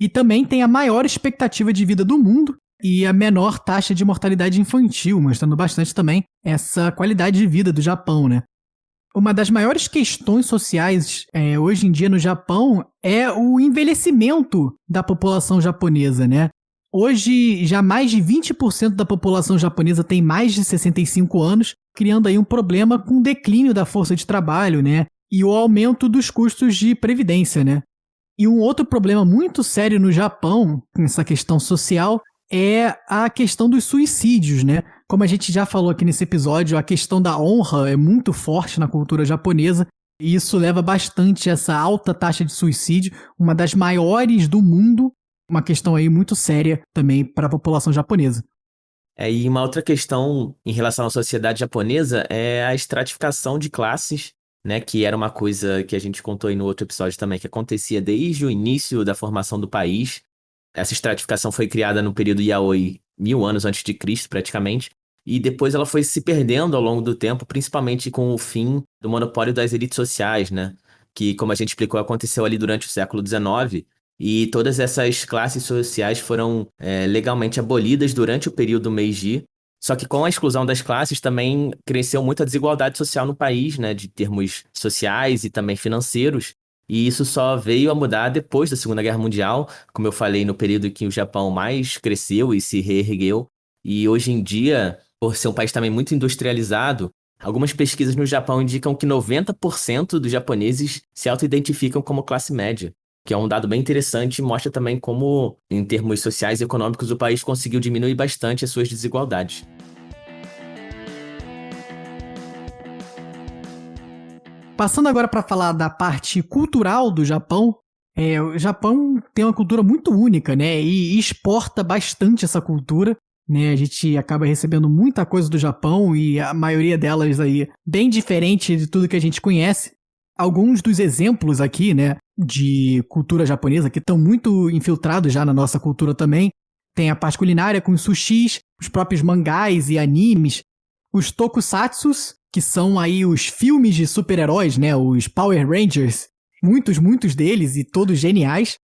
Speaker 2: e também tem a maior expectativa de vida do mundo e a menor taxa de mortalidade infantil, mostrando bastante também essa qualidade de vida do Japão, né? Uma das maiores questões sociais hoje em dia no Japão é o envelhecimento da população japonesa, né? Hoje, já mais de 20% da população japonesa tem mais de 65 anos, criando aí um problema com o declínio da força de trabalho, né? E o aumento dos custos de previdência, né? E um outro problema muito sério no Japão, nessa questão social, é a questão dos suicídios, né? Como a gente já falou aqui nesse episódio, a questão da honra é muito forte na cultura japonesa, e isso leva bastante a essa alta taxa de suicídio, uma das maiores do mundo, uma questão aí muito séria também para a população japonesa.
Speaker 3: E uma outra questão em relação à sociedade japonesa é a estratificação de classes, né? Que era uma coisa que a gente contou aí no outro episódio também, que acontecia desde o início da formação do país. Essa estratificação foi criada no período Yayoi, 1000 anos antes de Cristo, praticamente, e depois ela foi se perdendo ao longo do tempo, principalmente com o fim do monopólio das elites sociais, né? Que, como a gente explicou, aconteceu ali durante o século XIX, e todas essas classes sociais foram legalmente abolidas durante o período Meiji. Só que com a exclusão das classes também cresceu muito a desigualdade social no país, né? De termos sociais e também financeiros. E isso só veio a mudar depois da Segunda Guerra Mundial, como eu falei, no período em que o Japão mais cresceu e se reergueu. E hoje em dia, por ser um país também muito industrializado, Algumas pesquisas no Japão indicam que 90% dos japoneses se auto-identificam como classe média, que é um dado bem interessante e mostra também como, em termos sociais e econômicos, o país conseguiu diminuir bastante as suas desigualdades.
Speaker 2: Passando agora para falar da parte cultural do Japão, o Japão tem uma cultura muito única, né? E exporta bastante essa cultura, né? A gente acaba recebendo muita coisa do Japão e a maioria delas aí bem diferente de tudo que a gente conhece. Alguns dos exemplos aqui, né, de cultura japonesa que estão muito infiltrados já na nossa cultura também, tem a parte culinária com os sushis, os próprios mangás e animes, os tokusatsus, que são aí os filmes de super-heróis, né, os Power Rangers, muitos deles e todos geniais,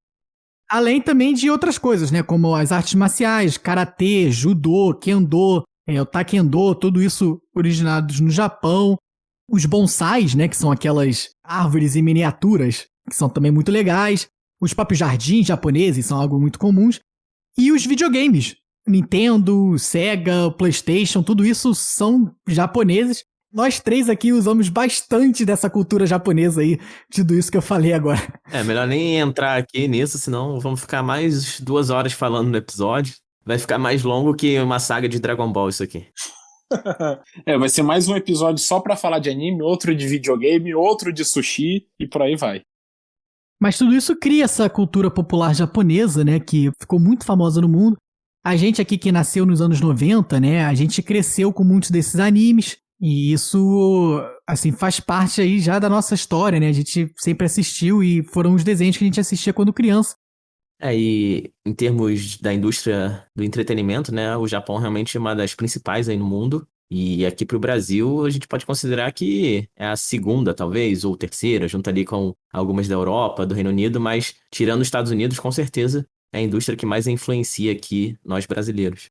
Speaker 2: além também de outras coisas, né, como as artes marciais, karatê, judô, kendo, o taekwondo, tudo isso originados no Japão, os bonsais, né, que são aquelas árvores em miniaturas, que são também muito legais, os próprios jardins japoneses são algo muito comuns, e os videogames, Nintendo, Sega, PlayStation, tudo isso são japoneses. Nós três aqui usamos bastante dessa cultura japonesa aí, de tudo isso que eu falei agora.
Speaker 3: Melhor nem entrar aqui nisso, senão vamos ficar mais 2 horas falando no episódio. Vai ficar mais longo que uma saga de Dragon Ball isso aqui.
Speaker 4: Vai ser mais um episódio só pra falar de anime, outro de videogame, outro de sushi e por aí vai.
Speaker 2: Mas tudo isso cria essa cultura popular japonesa, né, que ficou muito famosa no mundo. A gente aqui que nasceu nos anos 90, né, a gente cresceu com muitos desses animes. E isso, assim, faz parte aí já da nossa história, né? A gente sempre assistiu e foram os desenhos que a gente assistia quando criança.
Speaker 3: E em termos da indústria do entretenimento, né? O Japão realmente é uma das principais aí no mundo. E aqui pro Brasil, a gente pode considerar que é a segunda, talvez, ou terceira, junto ali com algumas da Europa, do Reino Unido, mas tirando os Estados Unidos, com certeza, é a indústria que mais influencia aqui nós brasileiros.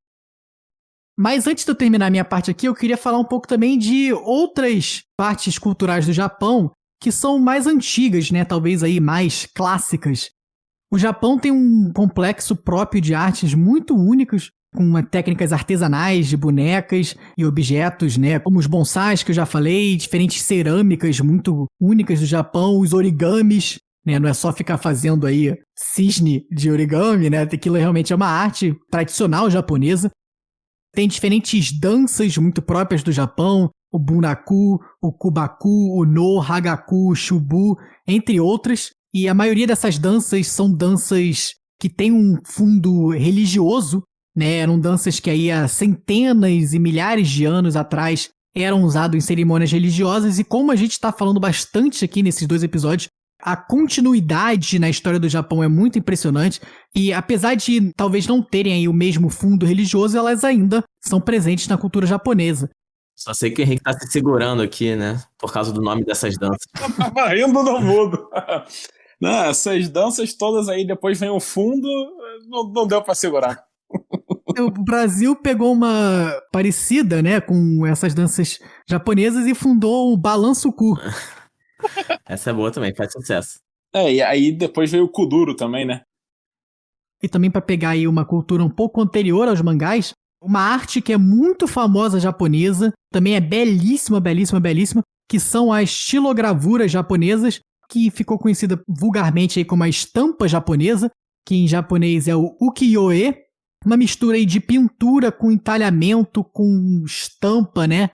Speaker 2: Mas antes de eu terminar a minha parte aqui, eu queria falar um pouco também de outras partes culturais do Japão que são mais antigas, né? Talvez aí mais clássicas. O Japão tem um complexo próprio de artes muito únicos, com técnicas artesanais de bonecas e objetos, né? Como os bonsais que eu já falei, diferentes cerâmicas muito únicas do Japão, os origamis, né? Não é só ficar fazendo aí cisne de origami, né? Aquilo realmente é uma arte tradicional japonesa. Tem diferentes danças muito próprias do Japão, o Bunraku, o Kubaku, o No, Hagaku, o Shubu, entre outras. E a maioria dessas danças são danças que têm um fundo religioso, né? Eram danças que aí há centenas e milhares de anos atrás eram usadas em cerimônias religiosas. E como a gente está falando bastante aqui nesses 2 episódios, a continuidade na história do Japão é muito impressionante e apesar de talvez não terem aí o mesmo fundo religioso, elas ainda são presentes na cultura japonesa.
Speaker 3: Só sei que o Henrique tá se segurando aqui, né? Por causa do nome dessas danças.
Speaker 4: Tava rindo no mudo. Não, essas danças todas aí, depois vem o fundo, não deu pra segurar.
Speaker 2: O Brasil pegou uma parecida, né, com essas danças japonesas e fundou o Balanço-Ku.
Speaker 3: Essa é boa também, faz sucesso.
Speaker 4: E aí depois veio o Kuduro também, né?
Speaker 2: E também para pegar aí uma cultura um pouco anterior aos mangás, uma arte que é muito famosa japonesa, também é belíssima, que são as xilogravuras japonesas, que ficou conhecida vulgarmente aí como a estampa japonesa, que em japonês é o ukiyo-e, uma mistura aí de pintura com entalhamento, com estampa, né?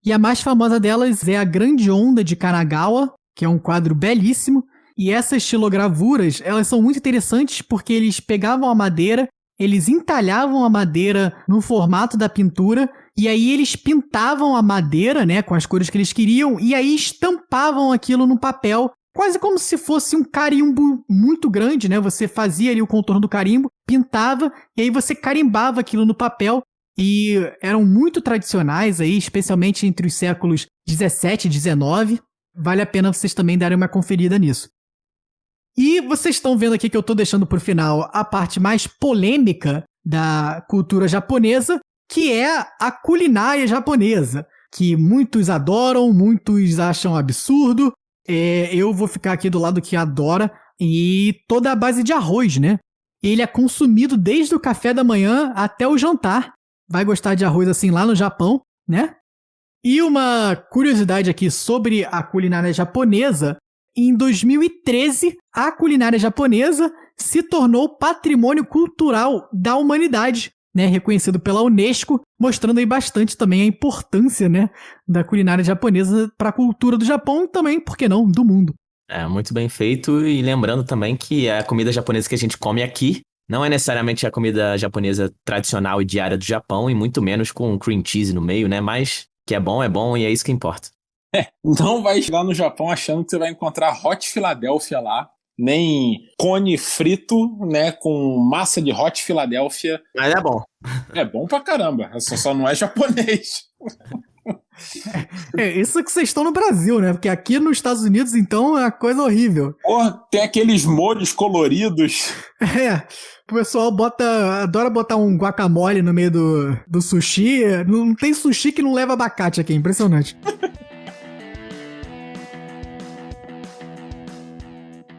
Speaker 2: E a mais famosa delas é a Grande Onda de Kanagawa, que é um quadro belíssimo. E essas xilogravuras, elas são muito interessantes porque eles pegavam a madeira, eles entalhavam a madeira no formato da pintura, e aí eles pintavam a madeira, né, com as cores que eles queriam, e aí estampavam aquilo no papel, quase como se fosse um carimbo muito grande, né? Você fazia ali o contorno do carimbo, pintava, e aí você carimbava aquilo no papel, e eram muito tradicionais aí, especialmente entre os séculos 17 e 19. Vale a pena vocês também darem uma conferida nisso. E vocês estão vendo aqui que eu estou deixando para o final a parte mais polêmica da cultura japonesa, que é a culinária japonesa, que muitos adoram, muitos acham absurdo. Eu vou ficar aqui do lado que adora, e toda a base de arroz, né? Ele é consumido desde o café da manhã até o jantar. Vai gostar de arroz assim lá no Japão, né? E uma curiosidade aqui sobre a culinária japonesa, em 2013, a culinária japonesa se tornou patrimônio cultural da humanidade, né, reconhecido pela Unesco, mostrando aí bastante também a importância, né, da culinária japonesa para a cultura do Japão e também, por que não, do mundo.
Speaker 3: É, muito bem feito. E lembrando também que a comida japonesa que a gente come aqui não é necessariamente a comida japonesa tradicional e diária do Japão, e muito menos com cream cheese no meio, né? Mas que é bom e é isso que importa.
Speaker 4: Não vai chegar no Japão achando que você vai encontrar Hot Philadelphia lá, nem cone frito, né, com massa de Hot Philadelphia.
Speaker 3: Mas é bom.
Speaker 4: É bom pra caramba, só não é japonês.
Speaker 2: Isso que vocês estão no Brasil, né? Porque aqui nos Estados Unidos, então, é uma coisa horrível.
Speaker 4: Porra, tem aqueles molhos coloridos.
Speaker 2: O pessoal adora botar um guacamole no meio do sushi. Não tem sushi que não leva abacate aqui, é impressionante.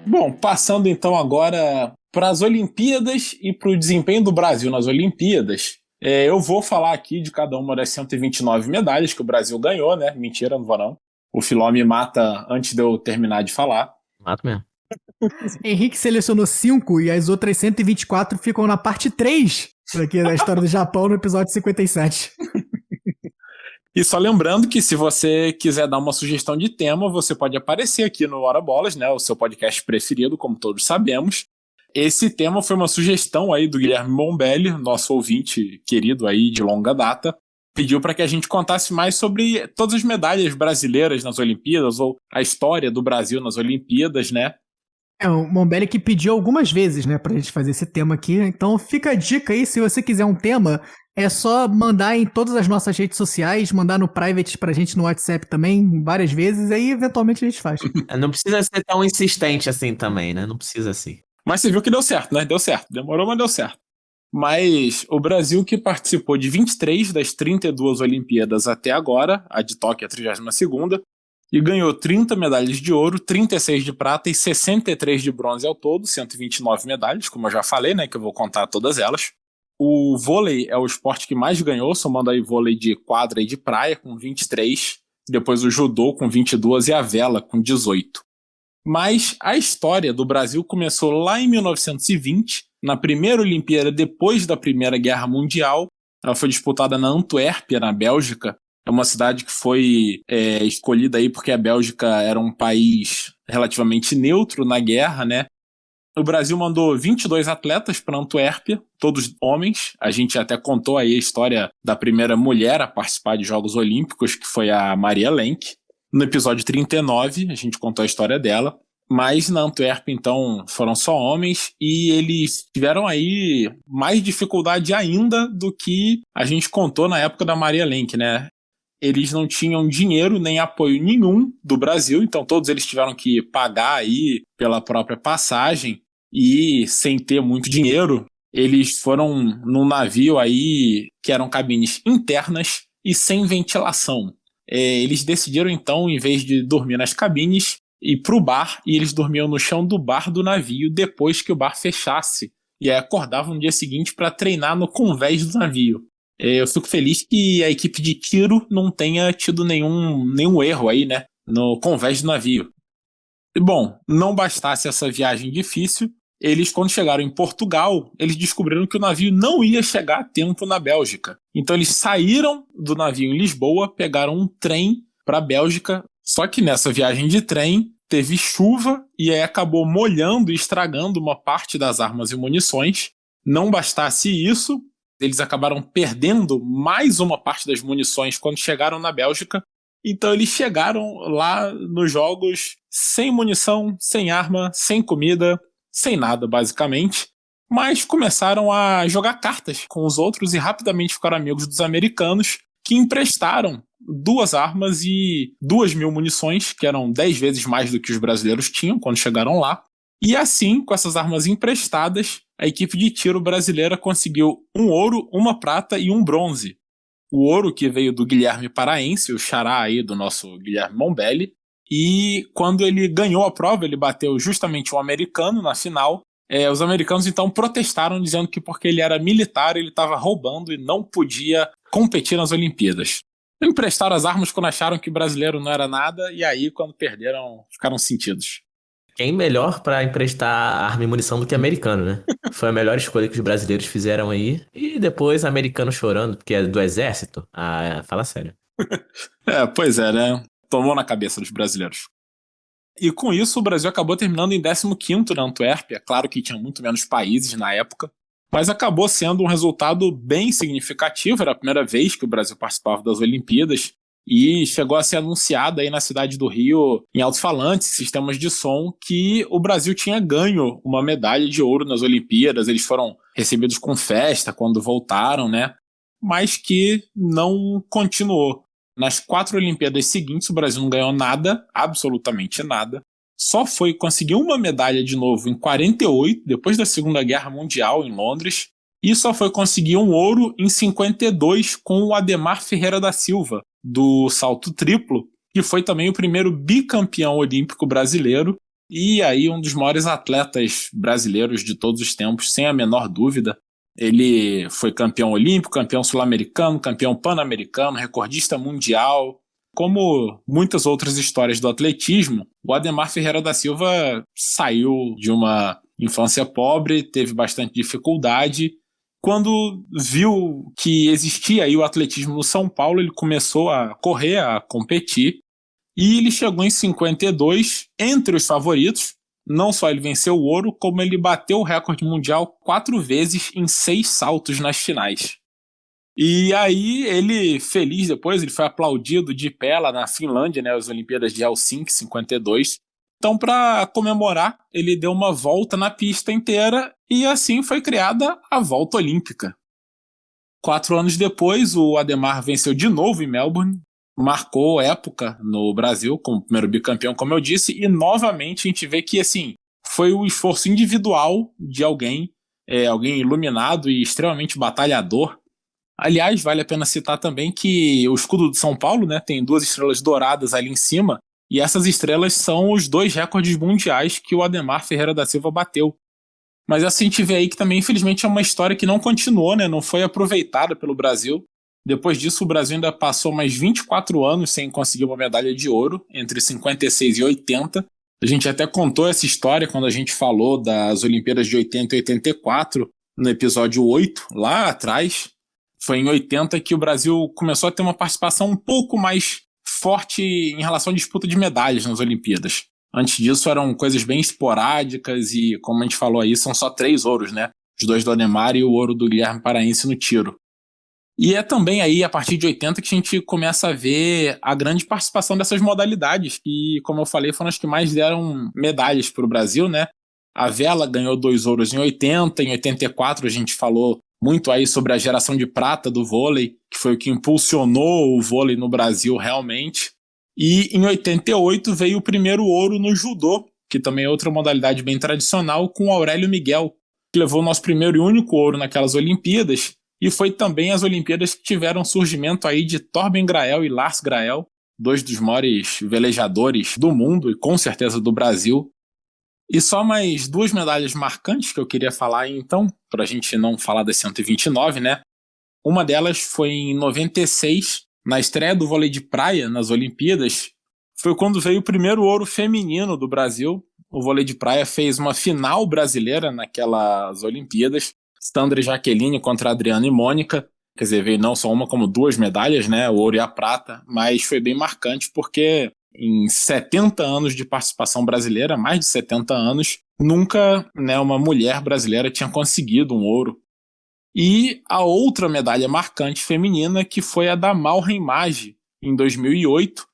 Speaker 4: Bom, passando então agora para as Olimpíadas e para o desempenho do Brasil nas Olimpíadas, eu vou falar aqui de cada uma das 129 medalhas que o Brasil ganhou, né? Mentira, não vou não. O Filó me mata antes de eu terminar de falar.
Speaker 3: Mato mesmo.
Speaker 2: Henrique selecionou 5 e as outras 124 ficam na parte 3 aqui da história do Japão, no episódio 57.
Speaker 4: E só lembrando que se você quiser dar uma sugestão de tema, você pode aparecer aqui no Hora Bolas, né? O seu podcast preferido, como todos sabemos. Esse tema foi uma sugestão aí do Guilherme Mombelli, nosso ouvinte querido aí de longa data. Pediu para que a gente contasse mais sobre todas as medalhas brasileiras nas Olimpíadas, ou a história do Brasil nas Olimpíadas, né?
Speaker 2: O Mombelli que pediu algumas vezes, né, pra gente fazer esse tema aqui. Então fica a dica aí, se você quiser um tema, é só mandar em todas as nossas redes sociais, mandar no private pra gente no WhatsApp também, várias vezes, aí eventualmente a gente faz.
Speaker 3: Não precisa ser tão insistente assim também, né? Não precisa assim.
Speaker 4: Mas você viu que deu certo, né? Deu certo. Demorou, mas deu certo. Mas o Brasil, que participou de 23 das 32 Olimpíadas até agora, a de Tóquio é a 32ª, e ganhou 30 medalhas de ouro, 36 de prata e 63 de bronze ao todo, 129 medalhas, como eu já falei, né, que eu vou contar todas elas. O vôlei é o esporte que mais ganhou, somando aí vôlei de quadra e de praia, com 23, depois o judô com 22 e a vela com 18. Mas a história do Brasil começou lá em 1920, na primeira Olimpíada depois da Primeira Guerra Mundial. Ela foi disputada na Antuérpia, na Bélgica. É uma cidade que foi escolhida aí porque a Bélgica era um país relativamente neutro na guerra, né? O Brasil mandou 22 atletas para Antuérpia, todos homens. A gente até contou aí a história da primeira mulher a participar de Jogos Olímpicos, que foi a Maria Lenk. No episódio 39, a gente contou a história dela. Mas na Antuérpia, então, foram só homens e eles tiveram aí mais dificuldade ainda do que a gente contou na época da Maria Lenk, né? Eles não tinham dinheiro nem apoio nenhum do Brasil, então todos eles tiveram que pagar aí pela própria passagem e sem ter muito dinheiro, eles foram num navio aí que eram cabines internas e sem ventilação. Eles decidiram então, em vez de dormir nas cabines, ir pro bar, e eles dormiam no chão do bar do navio depois que o bar fechasse. E aí acordavam no dia seguinte para treinar no convés do navio. Eu fico feliz que a equipe de tiro não tenha tido nenhum erro aí, né, no convés do navio. E bom, não bastasse essa viagem difícil, eles, quando chegaram em Portugal, eles descobriram que o navio não ia chegar a tempo na Bélgica. Então eles saíram do navio em Lisboa, pegaram um trem para a Bélgica, só que nessa viagem de trem teve chuva e aí acabou molhando e estragando uma parte das armas e munições. Não bastasse isso, eles acabaram perdendo mais uma parte das munições quando chegaram na Bélgica. Então eles chegaram lá nos jogos sem munição, sem arma, sem comida, sem nada basicamente. Mas começaram a jogar cartas com os outros e rapidamente ficaram amigos dos americanos, que emprestaram 2 armas e 2.000 munições, que eram 10 vezes mais do que os brasileiros tinham quando chegaram lá. E assim, com essas armas emprestadas, a equipe de tiro brasileira conseguiu 1 ouro, 1 prata e 1 bronze. O ouro que veio do Guilherme Paraense, o xará aí do nosso Guilherme Mombelli. E quando ele ganhou a prova, ele bateu justamente um americano na final. Os americanos então protestaram, dizendo que porque ele era militar, ele estava roubando e não podia competir nas Olimpíadas. emprestaram as armas quando acharam que brasileiro não era nada, e aí, quando perderam, ficaram sentidos.
Speaker 3: Quem melhor pra emprestar arma e munição do que americano, né? Foi a melhor escolha que os brasileiros fizeram aí. E depois americano chorando, porque é do exército. Ah, fala sério.
Speaker 4: Pois é, né? Tomou na cabeça dos brasileiros. E com isso, o Brasil acabou terminando em 15º na Antuérpia. Claro que tinha muito menos países na época, mas acabou sendo um resultado bem significativo. Era a primeira vez que o Brasil participava das Olimpíadas e chegou a ser anunciado aí na cidade do Rio, em alto-falantes, sistemas de som, que o Brasil tinha ganho uma medalha de ouro nas Olimpíadas. Eles foram recebidos com festa quando voltaram, né? Mas que não continuou. Nas 4 Olimpíadas seguintes, o Brasil não ganhou nada, absolutamente nada. Só foi conseguir uma medalha de novo em 48, depois da Segunda Guerra Mundial, em Londres, e só foi conseguir um ouro em 52 com o Adhemar Ferreira da Silva, do salto triplo, que foi também o primeiro bicampeão olímpico brasileiro, e aí um dos maiores atletas brasileiros de todos os tempos, sem a menor dúvida. Ele foi campeão olímpico, campeão sul-americano, campeão pan-americano, recordista mundial. Como muitas outras histórias do atletismo, o Adhemar Ferreira da Silva saiu de uma infância pobre, teve bastante dificuldade. Quando viu que existia aí o atletismo no São Paulo, ele começou a correr, a competir, e ele chegou em 52 entre os favoritos. Não só ele venceu o ouro, como ele bateu o recorde mundial 4 vezes em 6 saltos nas finais. E aí ele, feliz depois, ele foi aplaudido de pé lá na Finlândia, né, as Olimpíadas de Helsinki, 52. Então, para comemorar, ele deu uma volta na pista inteira e assim foi criada a volta olímpica. 4 anos depois, o Adhemar venceu de novo em Melbourne, marcou época no Brasil como primeiro bicampeão, como eu disse, e novamente a gente vê que assim, foi o esforço individual de alguém iluminado e extremamente batalhador. Aliás, vale a pena citar também que o escudo de São Paulo, né, tem 2 estrelas douradas ali em cima, e essas estrelas são os 2 recordes mundiais que o Adhemar Ferreira da Silva bateu. Mas assim, a gente vê aí que também, infelizmente, é uma história que não continuou, né, não foi aproveitada pelo Brasil. Depois disso, o Brasil ainda passou mais 24 anos sem conseguir uma medalha de ouro, entre 56 e 80. A gente até contou essa história quando a gente falou das Olimpíadas de 80 e 84, no episódio 8, lá atrás. Foi em 80 que o Brasil começou a ter uma participação um pouco mais forte em relação à disputa de medalhas nas Olimpíadas. Antes disso eram coisas bem esporádicas e, como a gente falou aí, são só 3 ouros, né? Os 2 do Adhemar e o ouro do Guilherme Paraense no tiro. E é também aí, a partir de 80, que a gente começa a ver a grande participação dessas modalidades, que, como eu falei, foram as que mais deram medalhas para o Brasil, né? A vela ganhou 2 ouros em 80, em 84 a gente falou muito aí sobre a geração de prata do vôlei, que foi o que impulsionou o vôlei no Brasil realmente. E em 88 veio o primeiro ouro no judô, que também é outra modalidade bem tradicional, com o Aurélio Miguel, que levou o nosso primeiro e único ouro naquelas Olimpíadas, e foi também as Olimpíadas que tiveram surgimento aí de Torben Grael e Lars Grael, 2 dos maiores velejadores do mundo e com certeza do Brasil. E só mais 2 medalhas marcantes que eu queria falar aí, então, para a gente não falar das 129, né? Uma delas foi em 96, na estreia do vôlei de praia nas Olimpíadas, foi quando veio o primeiro ouro feminino do Brasil. O vôlei de praia fez uma final brasileira naquelas Olimpíadas, Sandra e Jaqueline contra Adriana e Mônica. Quer dizer, veio não só uma, como 2 medalhas, né? O ouro e a prata, mas foi bem marcante porque em 70 anos de participação brasileira, mais de 70 anos, nunca, né, uma mulher brasileira tinha conseguido um ouro. E a outra medalha marcante feminina, que foi a da Malren Maggi, em 2008.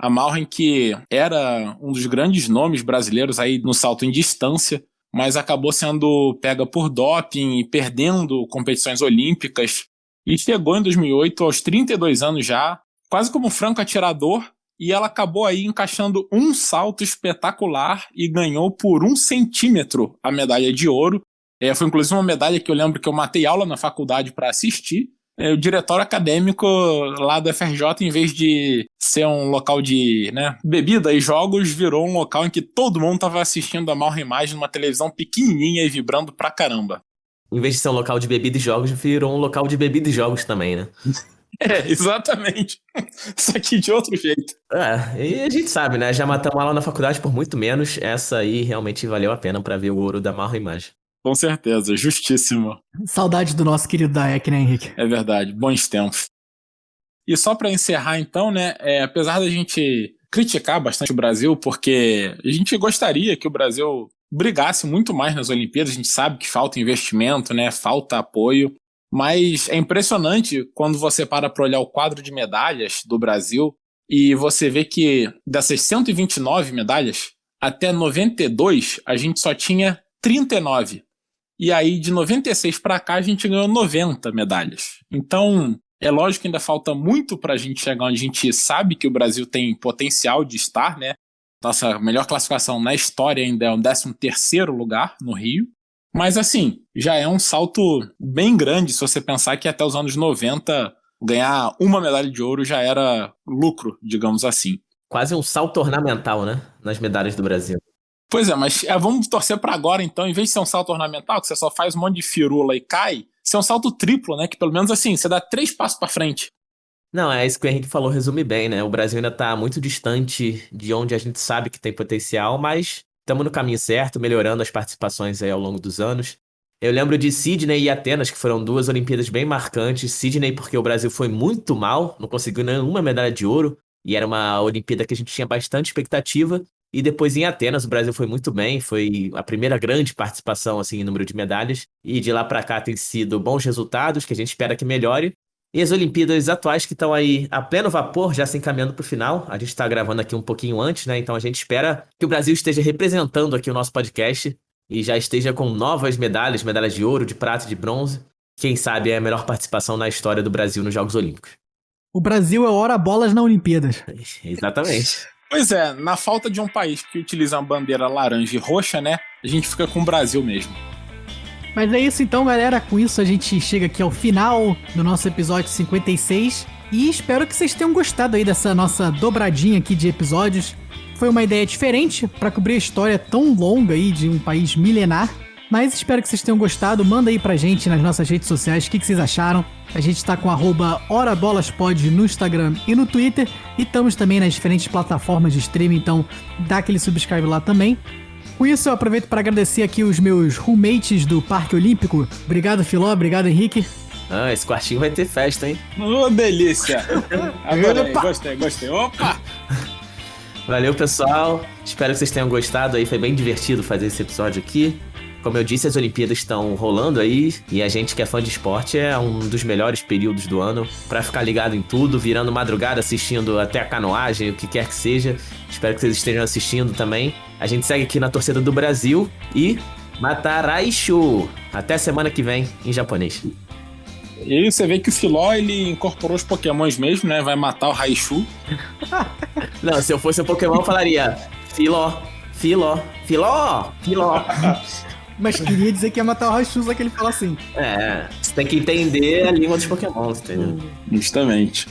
Speaker 4: A Malren, que era um dos grandes nomes brasileiros aí no salto em distância, mas acabou sendo pega por doping e perdendo competições olímpicas. E chegou em 2008, aos 32 anos já, quase como um franco atirador, e ela acabou aí encaixando um salto espetacular e ganhou por 1 centímetro a medalha de ouro. Foi inclusive uma medalha que eu lembro que eu matei aula na faculdade para assistir. O diretório acadêmico lá do FRJ, em vez de ser um local de, né, bebida e jogos, virou um local em que todo mundo estava assistindo a Malren Maggi numa televisão pequenininha e vibrando pra caramba.
Speaker 3: Em vez de ser um local de bebida e jogos, virou um local de bebida e jogos também, né?
Speaker 4: Exatamente. Só que de outro jeito.
Speaker 3: E a gente sabe, né? Já matamos ela na faculdade por muito menos. Essa aí realmente valeu a pena pra ver o ouro da maior imagem.
Speaker 4: Com certeza, justíssimo.
Speaker 2: Saudade do nosso querido Daek, né, Henrique?
Speaker 4: É verdade, bons tempos. E só pra encerrar então, né? Apesar da gente criticar bastante o Brasil, porque a gente gostaria que o Brasil brigasse muito mais nas Olimpíadas. A gente sabe que falta investimento, né? Falta apoio. Mas é impressionante quando você para olhar o quadro de medalhas do Brasil e você vê que dessas 129 medalhas, até 92 a gente só tinha 39. E aí de 96 para cá a gente ganhou 90 medalhas. Então é lógico que ainda falta muito para a gente chegar onde a gente sabe que o Brasil tem potencial de estar, né? Nossa melhor classificação na história ainda é o 13º lugar no Rio. Mas assim, já é um salto bem grande se você pensar que até os anos 90 ganhar uma medalha de ouro já era lucro, digamos assim.
Speaker 3: Quase um salto ornamental, né? Nas medalhas do Brasil.
Speaker 4: Pois é, mas vamos torcer para agora então, em vez de ser um salto ornamental, que você só faz um monte de firula e cai, ser um salto triplo, né? Que pelo menos assim, você dá 3 passos para frente.
Speaker 3: Não, é isso que o Henrique falou, resume bem, né? O Brasil ainda tá muito distante de onde a gente sabe que tem potencial, mas estamos no caminho certo, melhorando as participações aí ao longo dos anos. Eu lembro de Sydney e Atenas, que foram 2 Olimpíadas bem marcantes. Sydney porque o Brasil foi muito mal, não conseguiu nenhuma medalha de ouro, e era uma Olimpíada que a gente tinha bastante expectativa. E depois em Atenas o Brasil foi muito bem, foi a primeira grande participação assim, em número de medalhas. E de lá pra cá tem sido bons resultados, que a gente espera que melhore. E as Olimpíadas atuais que estão aí a pleno vapor, já se encaminhando para o final. A gente está gravando aqui um pouquinho antes, né? Então a gente espera que o Brasil esteja representando aqui o nosso podcast e já esteja com novas medalhas de ouro, de prata e de bronze. Quem sabe é a melhor participação na história do Brasil nos Jogos Olímpicos.
Speaker 2: O Brasil é ora bolas na Olimpíadas.
Speaker 3: Exatamente.
Speaker 4: Pois é, na falta de um país que utiliza uma bandeira laranja e roxa, né? A gente fica com o Brasil mesmo.
Speaker 2: Mas é isso então, galera. Com isso a gente chega aqui ao final do nosso episódio 56. E espero que vocês tenham gostado aí dessa nossa dobradinha aqui de episódios. Foi uma ideia diferente para cobrir a história tão longa aí de um país milenar. Mas espero que vocês tenham gostado. Manda aí pra gente nas nossas redes sociais o que vocês acharam. A gente tá com @orabolaspod no Instagram e no Twitter. E estamos também nas diferentes plataformas de streaming, então dá aquele subscribe lá também. Com isso, eu aproveito para agradecer aqui os meus roommates do Parque Olímpico. Obrigado, Filó. Obrigado, Henrique.
Speaker 3: Esse quartinho vai ter festa, hein?
Speaker 4: Delícia! Adorei, gostei. Opa!
Speaker 3: Valeu, pessoal. Espero que vocês tenham gostado aí. Foi bem divertido fazer esse episódio aqui. Como eu disse, as Olimpíadas estão rolando aí. E a gente que é fã de esporte é um dos melhores períodos do ano para ficar ligado em tudo, virando madrugada, assistindo até a canoagem, o que quer que seja. Espero que vocês estejam assistindo também. A gente segue aqui na torcida do Brasil e Mataraishu. Até semana que vem em japonês.
Speaker 4: E você vê que o Filó, ele incorporou os pokémons mesmo, né? Vai matar o Raichu.
Speaker 3: Não, se eu fosse um Pokémon, eu falaria Filó.
Speaker 2: Mas queria dizer que ia matar o Raichu, só que ele fala assim.
Speaker 3: Você tem que entender a língua dos Pokémons, entendeu?
Speaker 4: Justamente.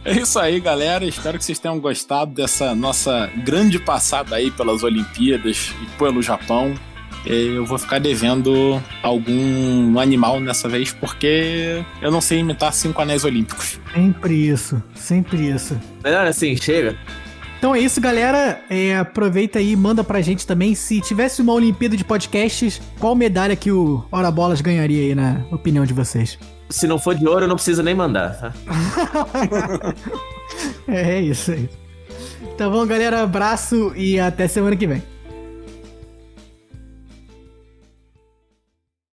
Speaker 4: É isso aí, galera. Espero que vocês tenham gostado dessa nossa grande passada aí pelas Olimpíadas e pelo Japão. Eu vou ficar devendo algum animal nessa vez, porque eu não sei imitar 5 anéis olímpicos.
Speaker 2: Sempre isso.
Speaker 3: Melhor assim, chega.
Speaker 2: Então é isso, galera. Aproveita aí e manda pra gente também. Se tivesse uma Olimpíada de podcasts, qual medalha que o Ora Bolas ganharia aí, na opinião de vocês?
Speaker 3: Se não for de ouro, eu não preciso nem mandar, tá?
Speaker 2: É isso aí. Então bom, galera. Abraço e até semana que vem.